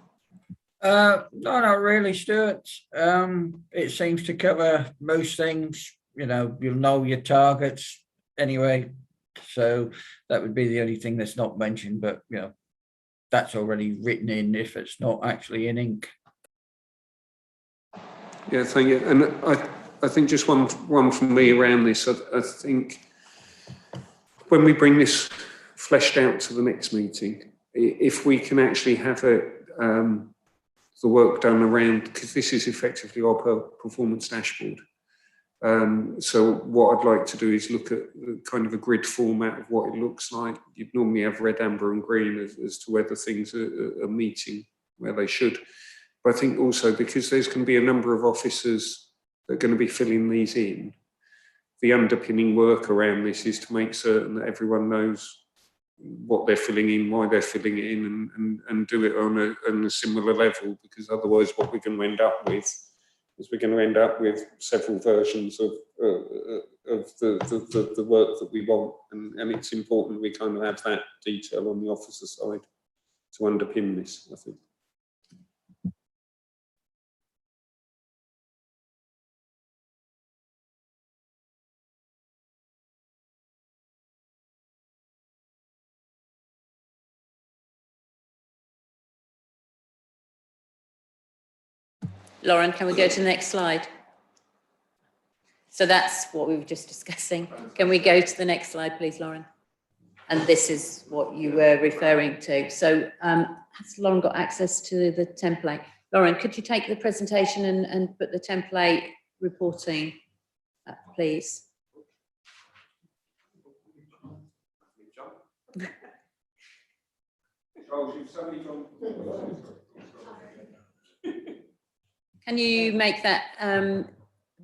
No, not really, Stuart. It seems to cover most things. You'll know your targets anyway. So that would be the only thing that's not mentioned, but that's already written in if it's not actually in ink. Yeah, thank you. And I think just one from me around this. I think when we bring this fleshed out to the next meeting, if we can actually have the work done around, because this is effectively our performance dashboard. So what I'd like to do is look at kind of a grid format of what it looks like. You'd normally have red, amber and green as to whether things are meeting where they should. But I think also because there's going to be a number of officers that are going to be filling these in, the underpinning work around this is to make certain that everyone knows what they're filling in, why they're filling it in, and do it on a similar level, because otherwise what we're going to end up with is we're going to end up with several versions of the work that we want, and it's important we kind of have that detail on the officer side to underpin this, I think. Lauren, can we go to the next slide? So that's what we were just discussing. Can we go to the next slide, please, Lauren? And this is what you were referring to. So has Lauren got access to the template? Lauren, could you take the presentation and put the template reporting up, please? Can you make that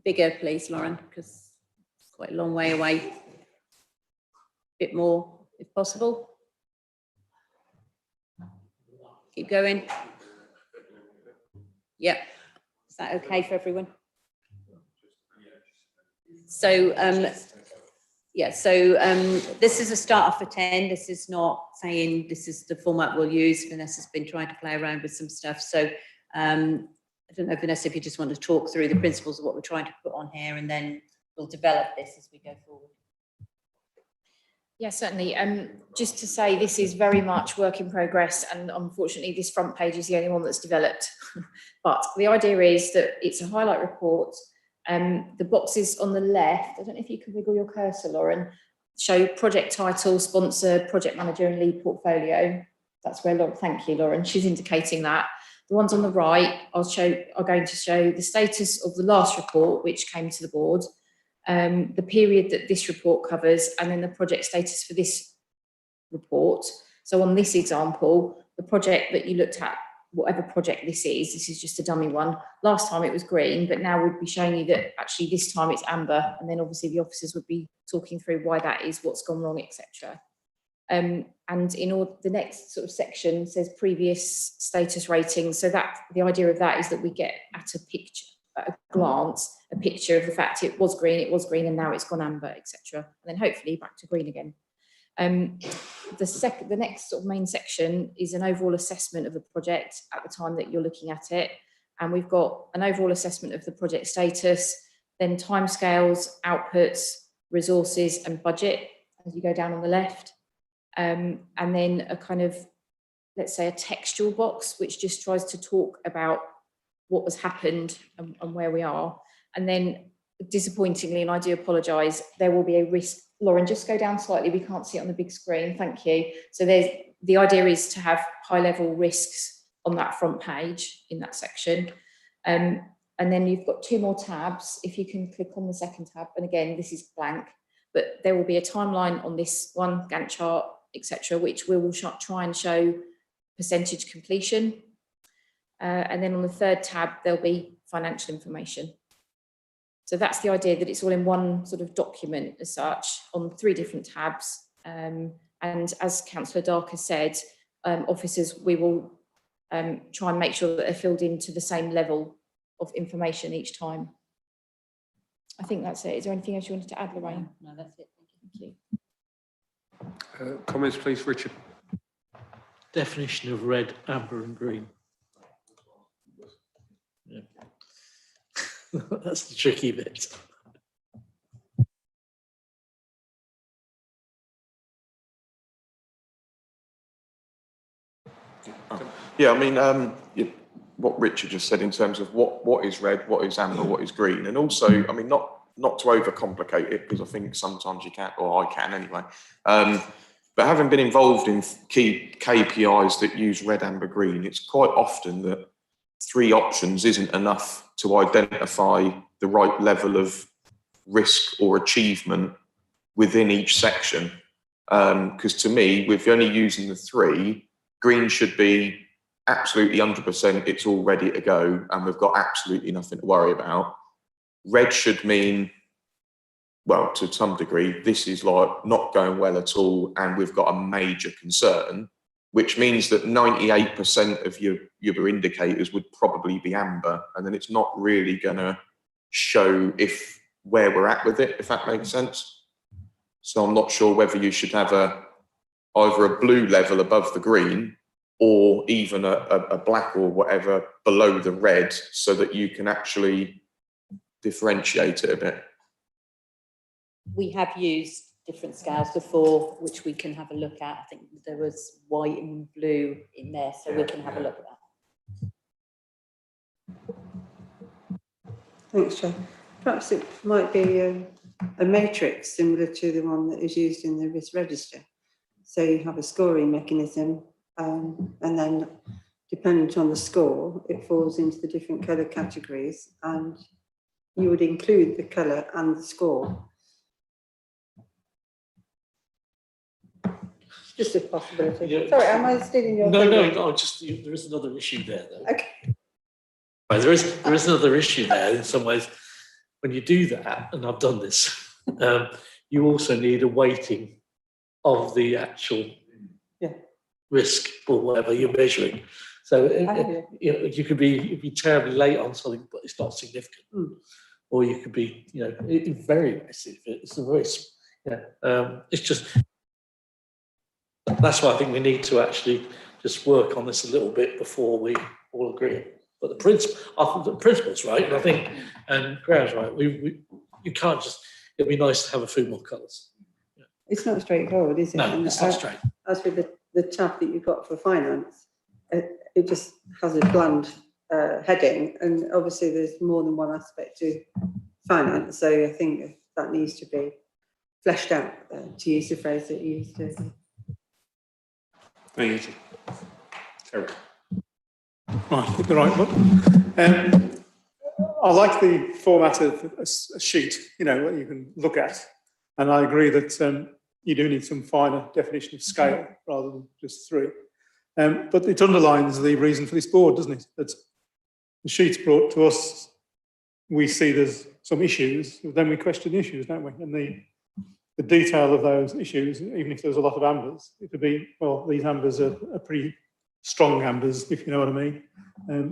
bigger, please, Lauren? Because it's quite a long way away. A bit more, if possible. Keep going. Yep. Is that okay for everyone? So, yeah, so this is a start off for 10. This is not saying this is the format we'll use. Vanessa's been trying to play around with some stuff. So, I don't know, Vanessa, if you just want to talk through the principles of what we're trying to put on here, and then we'll develop this as we go forward. Yeah, certainly. Just to say, this is very much work in progress, and unfortunately, this front page is the only one that's developed. But the idea is that it's a highlight report. The boxes on the left, I don't know if you can wiggle your cursor, Lauren, show project title, sponsor, project manager, and lead portfolio. That's where Lauren, thank you, Lauren, she's indicating that. The ones on the right are going to show the status of the last report, which came to the board, the period that this report covers, and then the project status for this report. So on this example, the project that you looked at, whatever project this is just a dummy one. Last time it was green, but now we'd be showing you that actually this time it's amber, and then obviously the officers would be talking through why that is, what's gone wrong, etc. And in all, the next sort of section says previous status rating. So that the idea of that is that we get at a picture, at a glance, a picture of the fact it was green, and now it's gone amber, etc. And then hopefully back to green again. The next sort of main section is an overall assessment of the project at the time that you're looking at it. And we've got an overall assessment of the project status, then timescales, outputs, resources, and budget, as you go down on the left. And then a kind of, let's say, a textual box, which just tries to talk about what has happened and where we are. And then, disappointingly, and I do apologise, there will be a risk. Lauren, just go down slightly. We can't see it on the big screen. Thank you. So the idea is to have high-level risks on that front page in that section. And then you've got two more tabs. If you can click on the second tab, and again, this is blank, but there will be a timeline on this one, Gantt chart, etc., which we will try and show percentage completion. And then on the third tab, there'll be financial information. So that's the idea, that it's all in one sort of document as such on three different tabs. And as Councillor Dark has said, officers, we will try and make sure that they're filled into the same level of information each time. I think that's it. Is there anything else you wanted to add, Lorraine? No, that's it. Thank you. Comments, please, Richard. Definition of red, amber, and green. Yeah. That's the tricky bit. Yeah, I mean, what Richard just said in terms of what is red, what is amber, what is green, and also, I mean, not to overcomplicate it, because I think sometimes you can, or I can anyway. But having been involved in key KPIs that use red, amber, green, it's quite often that 3 options isn't enough to identify the right level of risk or achievement within each section. Because to me, with only using the 3, green should be absolutely 100%, it's all ready to go, and we've got absolutely nothing to worry about. Red should mean, well, to some degree, this is like not going well at all, and we've got a major concern, which means that 98% of your indicators would probably be amber, and then it's not really going to show where we're at with it, if that makes sense. So I'm not sure whether you should have either a blue level above the green, or even a black or whatever below the red, so that you can actually differentiate it a bit. We have used different scales before, which we can have a look at. I think there was white and blue in there, so we can have a look at that. Thanks, Chair. Perhaps it might be a matrix similar to the one that is used in the risk register. So you have a scoring mechanism, and then dependent on the score, it falls into the different colour categories, and you would include the colour and the score. Just a possibility. Yeah. Sorry, am I stealing your No, thunder? just there is another issue there, though. Okay. Right, there is another issue there in some ways. When you do that, and I've done this, you also need a weighting of the actual risk or whatever you're measuring. So you could be terribly late on something, but it's not significant, or you could be very aggressive. It's a very it's just. That's why I think we need to actually just work on this a little bit before we all agree. But the principle's right, and I think, and Graham's right. you can't just, it'd be nice to have a few more colours. It's not straightforward, is it? No, And it's not straight. As with the tab that you've got for finance, it just has a bland heading, and obviously there's more than one aspect to finance, so I think that needs to be fleshed out, to use the phrase that you used to. Thank you. Terry. Right, the right one. I like the format of a sheet, you know, what you can look at. And I agree that you do need some finer definition of scale rather than just 3. But it underlines the reason for this board, doesn't it? That the sheet's brought to us, we see there's some issues, then we question the issues, don't we? And the detail of those issues, even if there's a lot of ambers, it could be, well, these ambers are pretty strong ambers, if you know what I mean,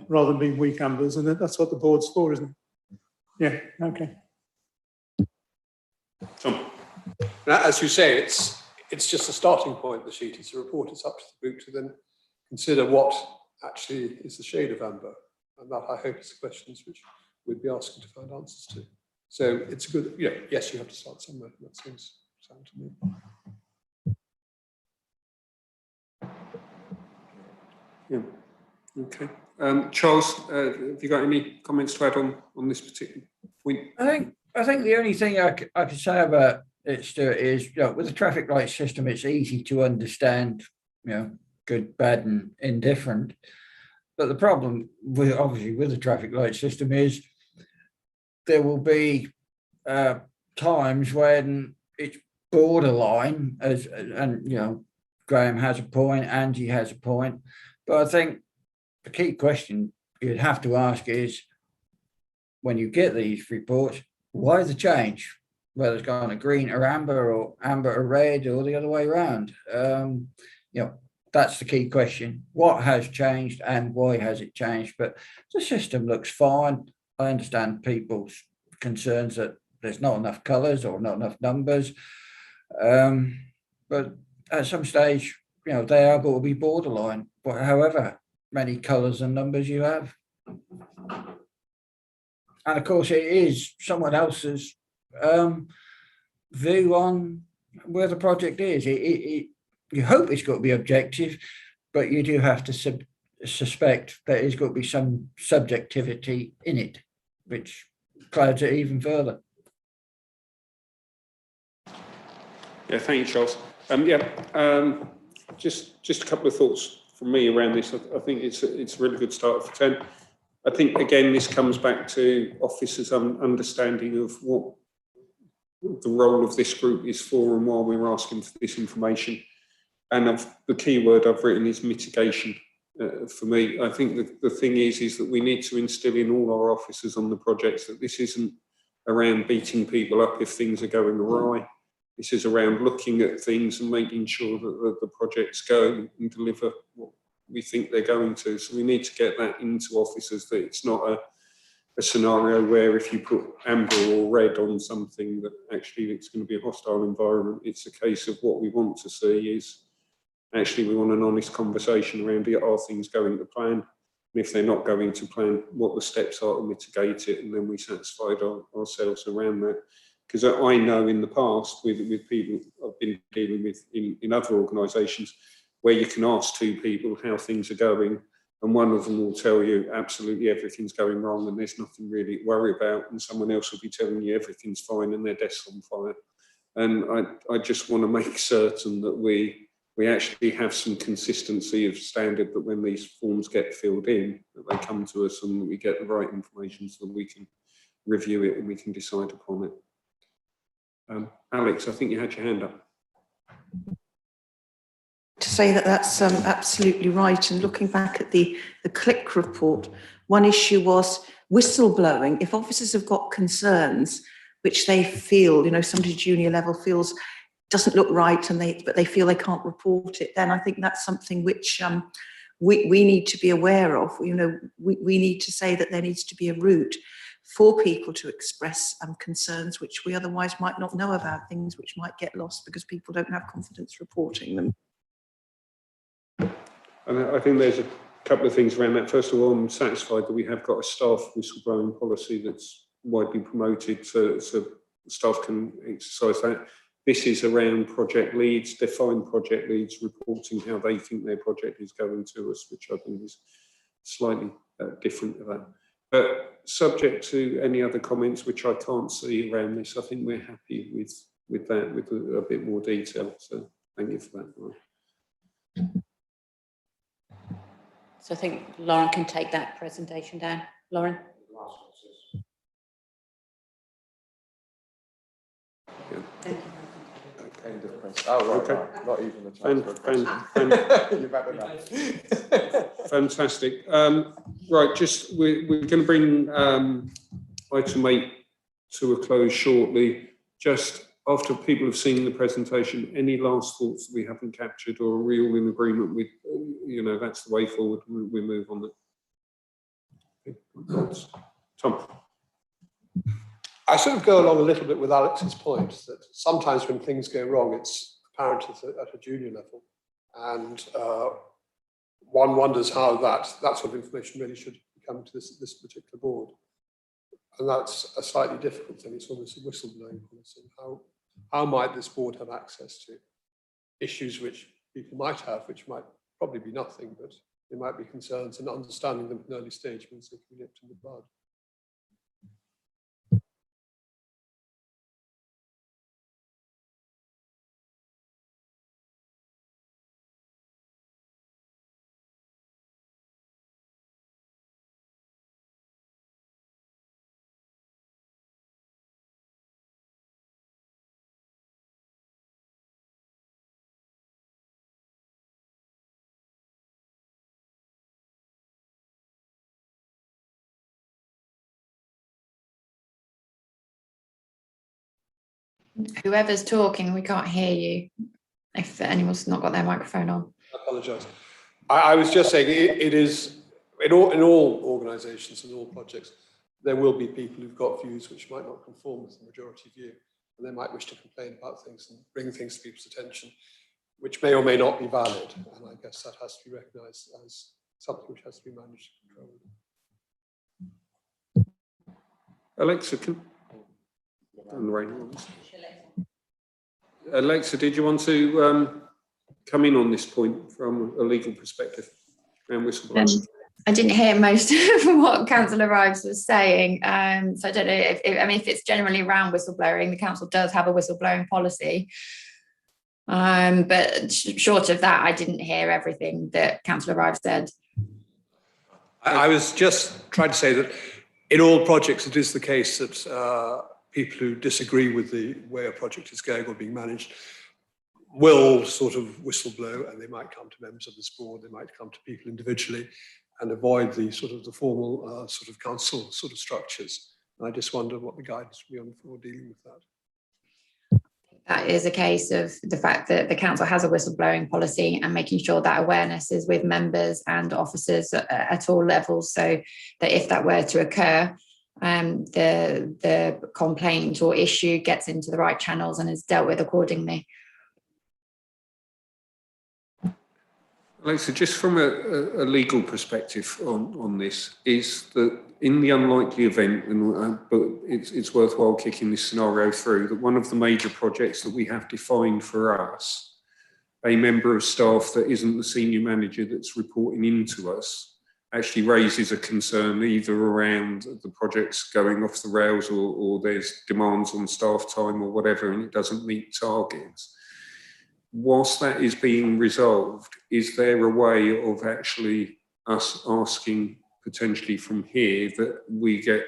rather than being weak ambers. And that's what the board's for, isn't it? Yeah, okay. Tom. As you say, it's just a starting point, the sheet. It's a report. It's up to the group to then consider what actually is the shade of amber. And that, I hope, is the questions which we'd be asking to find answers to. So it's a good, yes, you have to start somewhere. That seems sound to me. Yeah. Okay. Charles, have you got any comments to add on this particular point? I think the only thing I could say about it, Stuart, is with the traffic light system, it's easy to understand, good, bad, and indifferent. But the problem with the traffic light system is there will be times when it's borderline, and Graham has a point, Angie has a point, but I think the key question you'd have to ask is, when you get these reports, why the change? Whether it's going to green or amber or red or the other way around. That's the key question. What has changed and why has it changed? But the system looks fine. I understand people's concerns that there's not enough colours or not enough numbers. But at some stage, they are going to be borderline, but however many colours and numbers you have. And of course, it is someone else's view on where the project is. You hope it's got to be objective, but you do have to suspect that there's got to be some subjectivity in it, which clouds it even further. Yeah, thank you, Charles. Just a couple of thoughts from me around this. I think it's a really good start for 10. I think, again, this comes back to officers' understanding of what the role of this group is for and why we're asking for this information. And the key word I've written is mitigation for me. I think the thing is that we need to instill in all our officers on the projects that this isn't around beating people up if things are going awry. This is around looking at things and making sure that the projects go and deliver what we think they're going to. So we need to get that into officers, that it's not a scenario where if you put amber or red on something that actually it's going to be a hostile environment. It's a case of what we want to see is actually we want an honest conversation around are things going to plan? And if they're not going to plan, what the steps are to mitigate it, and then we satisfied ourselves around that. Because I know in the past with people I've been dealing with in other organisations, where you can ask 2 people how things are going, and one of them will tell you absolutely everything's going wrong and there's nothing really to worry about, and someone else will be telling you everything's fine and their desk's on fire. And I just want to make certain that we actually have some consistency of standard, that when these forms get filled in, that they come to us and we get the right information so that we can review it and we can decide upon it. Alex, I think you had your hand up. To say that's absolutely right. And looking back at the CLIC report, one issue was whistleblowing. If officers have got concerns which they feel, somebody junior level feels doesn't look right, but they feel they can't report it, then I think that's something which we need to be aware of. We need to say that there needs to be a route for people to express concerns which we otherwise might not know about, things which might get lost because people don't have confidence reporting them. And I think there's a couple of things around that. First of all, I'm satisfied that we have got a staff whistleblowing policy that's widely promoted so staff can exercise that. This is around project leads, defined project leads, reporting how they think their project is going to us, which I think is slightly different to that. But subject to any other comments, which I can't see around this, I think we're happy with that, with a bit more detail. So thank you for that. So I think Lauren can take that presentation down. Lauren? Yeah. Thank you. End of press. Oh, right, Okay. right. Not even the chance. You've had enough. Fantastic. Right, just we're going to bring item 8 to a close shortly. Just after people have seen the presentation, any last thoughts that we haven't captured, or are we all in agreement with, you know, that's the way forward, we move on that. Okay. Tom. I sort of go along a little bit with Alex's point that sometimes when things go wrong, it's apparent at a junior level. And one wonders how that sort of information really should come to this particular board. And that's a slightly difficult thing. It's almost a whistleblowing policy. How might this board have access to issues which people might have, which might probably be nothing, but there might be concerns, and understanding them at an early stage means they can be nipped in the bud. Whoever's talking, we can't hear you. If anyone's not got their microphone on. I apologise. I was just saying it is in all organisations and all projects, there will be people who've got views which might not conform with the majority view, and they might wish to complain about things and bring things to people's attention, which may or may not be valid. And I guess that has to be recognised as something which has to be managed and controlled. Alexa, Alexa, did you want to come in on this point from a legal perspective around whistleblowing? I didn't hear most of what Councillor Ives was saying, so I don't know if it's generally around whistleblowing. The council does have a whistleblowing policy, but short of that, I didn't hear everything that Councillor Ives said. I was just trying to say that in all projects, it is the case that people who disagree with the way a project is going or being managed will sort of whistleblow, and they might come to members of this board, they might come to people individually, and avoid the sort of the formal sort of council sort of structures. And I just wonder what the guidance will be on for dealing with that. That is a case of the fact that the council has a whistleblowing policy and making sure that awareness is with members and officers at all levels, so that if that were to occur, the complaint or issue gets into the right channels and is dealt with accordingly. Alexa, just from a legal perspective on this, is that in the unlikely event, but it's worthwhile kicking this scenario through, that one of the major projects that we have defined for us, a member of staff that isn't the senior manager that's reporting into us, actually raises a concern either around the projects going off the rails or there's demands on staff time or whatever, and it doesn't meet targets. Whilst that is being resolved, is there a way of actually us asking potentially from here that we get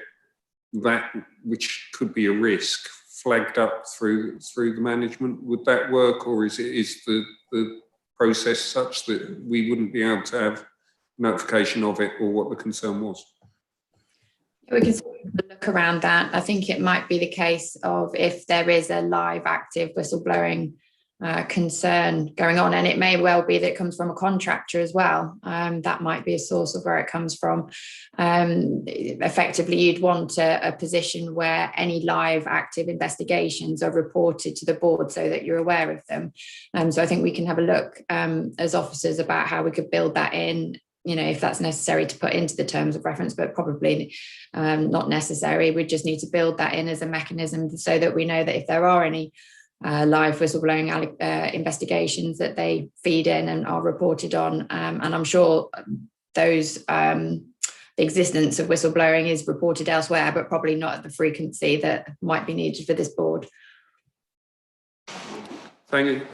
that, which could be a risk, flagged up through the management? Would that work, or is the process such that we wouldn't be able to have notification of it, or what the concern was? We can look around that. I think it might be the case of if there is a live active whistleblowing concern going on, and it may well be that it comes from a contractor as well. That might be a source of where it comes from. Effectively, you'd want a position where any live active investigations are reported to the board so that you're aware of them. So I think we can have a look as officers about how we could build that in if that's necessary to put into the terms of reference, but probably not necessary. We just need to build that in as a mechanism so that we know that if there are any live whistleblowing investigations, that they feed in and are reported on. And I'm sure those the existence of whistleblowing is reported elsewhere, but probably not at the frequency that might be needed for this board. Thank you.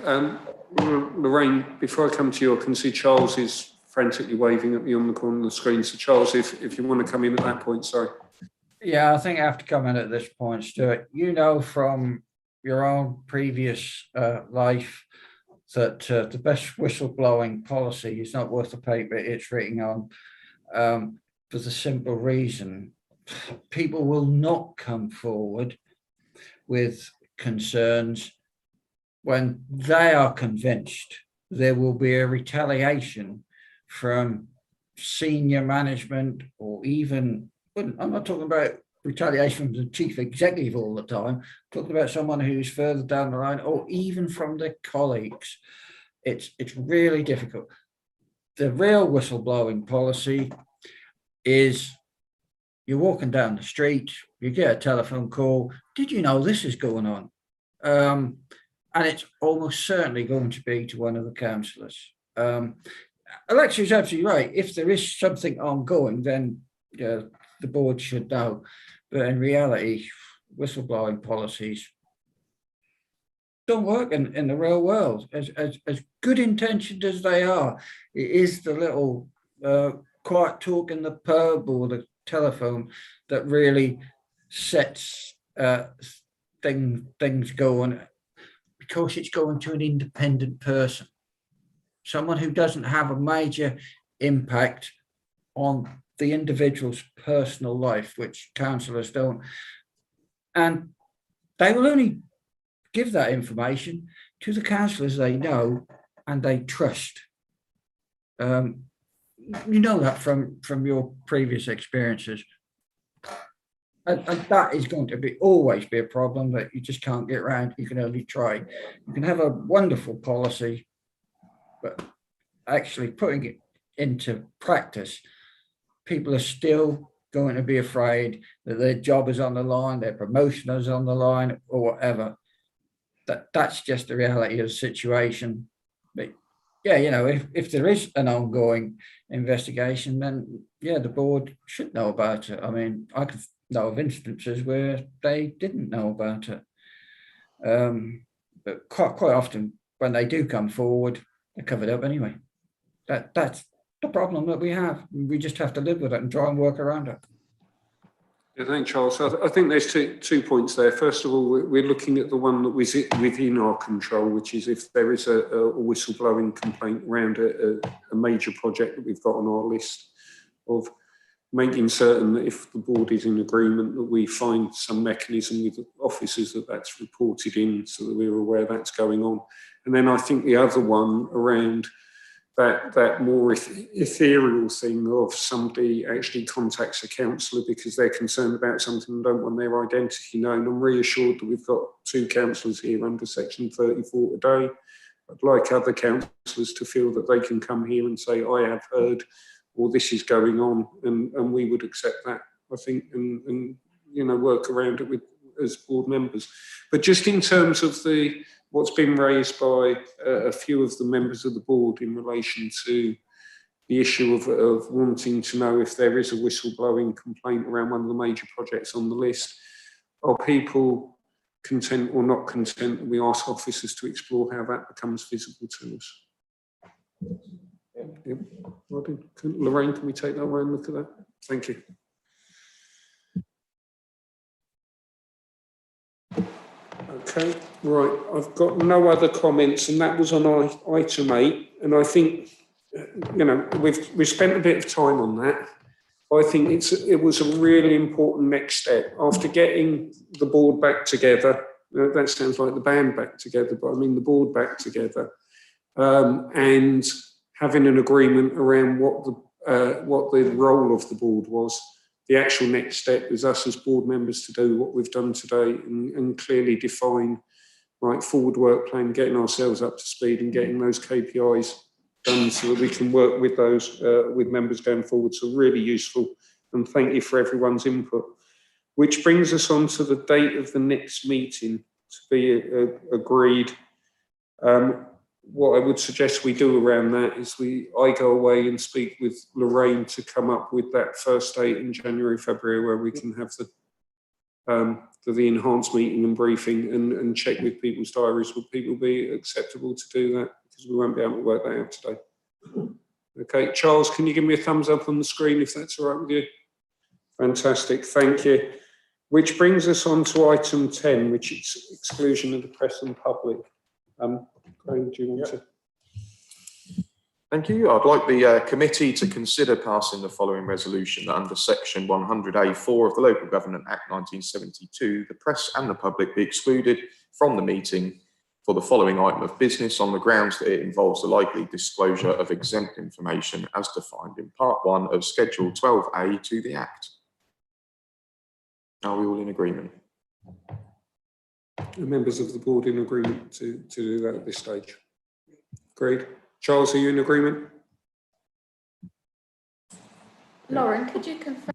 Lorraine, before I come to you, I can see Charles is frantically waving at me on the corner of the screen. So Charles, if you want to come in at that point, sorry. Yeah, I think I have to come in at this point, Stuart. You know from your own previous life that the best whistleblowing policy is not worth the paper it's written on, for the simple reason people will not come forward with concerns when they are convinced there will be a retaliation from senior management, or even, I'm not talking about retaliation from the chief executive all the time, I'm talking about someone who's further down the line, or even from their colleagues. It's really difficult. The real whistleblowing policy is you're walking down the street, you get a telephone call, did you know this is going on? And it's almost certainly going to be to one of the councillors. Alexa is absolutely right. If there is something ongoing, then the board should know. But in reality, whistleblowing policies don't work in the real world. As good intentioned as they are, it is the little quiet talk in the pub or the telephone that really sets things going, because it's going to an independent person, someone who doesn't have a major impact on the individual's personal life, which councillors don't. And they will only give that information to the councillors they know and they trust. You know that from your previous experiences. And that is going to always be a problem that you just can't get around. You can only try. You can have a wonderful policy, but actually putting it into practice, people are still going to be afraid that their job is on the line, their promotion is on the line, or whatever. That's just the reality of the situation. But yeah, if there is an ongoing investigation, then yeah, the board should know about it. I mean, I could know of instances where they didn't know about it. But quite often when they do come forward, they're covered up anyway. That's the problem that we have. We just have to live with it and try and work around it. Yeah, thanks, Charles. I think there's two points there. First of all, we're looking at the one that was within our control, which is if there is a whistleblowing complaint around a major project that we've got on our list, of making certain that if the board is in agreement, that we find some mechanism with officers that's reported in, so that we're aware that's going on. And then I think the other one around that more ethereal thing of somebody actually contacts a councillor because they're concerned about something and don't want their identity known. I'm reassured that we've got 2 councillors here under section 34 today. I'd like other councillors to feel that they can come here and say, I have heard, or this is going on, and we would accept that, I think, and work around it as board members. But just in terms of what's been raised by a few of the members of the board in relation to the issue of wanting to know if there is a whistleblowing complaint around one of the major projects on the list, are people content or not content that we ask officers to explore how that becomes visible to us? Yep. Lorraine, can we take that away and look at that? Thank you. Okay, right, I've got no other comments, and that was on item 8, and I think, we've spent a bit of time on that. I think it was a really important next step after getting the board back together. That sounds like the band back together, but I mean the board back together, and having an agreement around what the role of the board was. The actual next step is us as board members to do what we've done today and clearly define forward work plan, getting ourselves up to speed and getting those KPIs done so that we can work with those, with members going forward. So really useful, and thank you for everyone's input. Which brings us on to the date of the next meeting to be agreed. What I would suggest we do around that is I go away and speak with Lorraine to come up with that first date in January, February, where we can have the enhanced meeting and briefing and check with people's diaries. Would people be acceptable to do that? Because we won't be able to work that out today. Okay, Charles, can you give me a thumbs up on the screen if that's all right with you? Fantastic, thank you. Which brings us on to item 10, which is exclusion of the press and public. Graham, do you want to? Thank you. I'd like the committee to consider passing the following resolution that under section 100A4 of the Local Government Act 1972, the press and the public be excluded from the meeting for the following item of business on the grounds that it involves the likely disclosure of exempt information as defined in Part 1 of Schedule 12A to the Act. Are we all in agreement? Are members of the board in agreement to do that at this stage? Agreed. Charles, are you in agreement? Lauren, could you confirm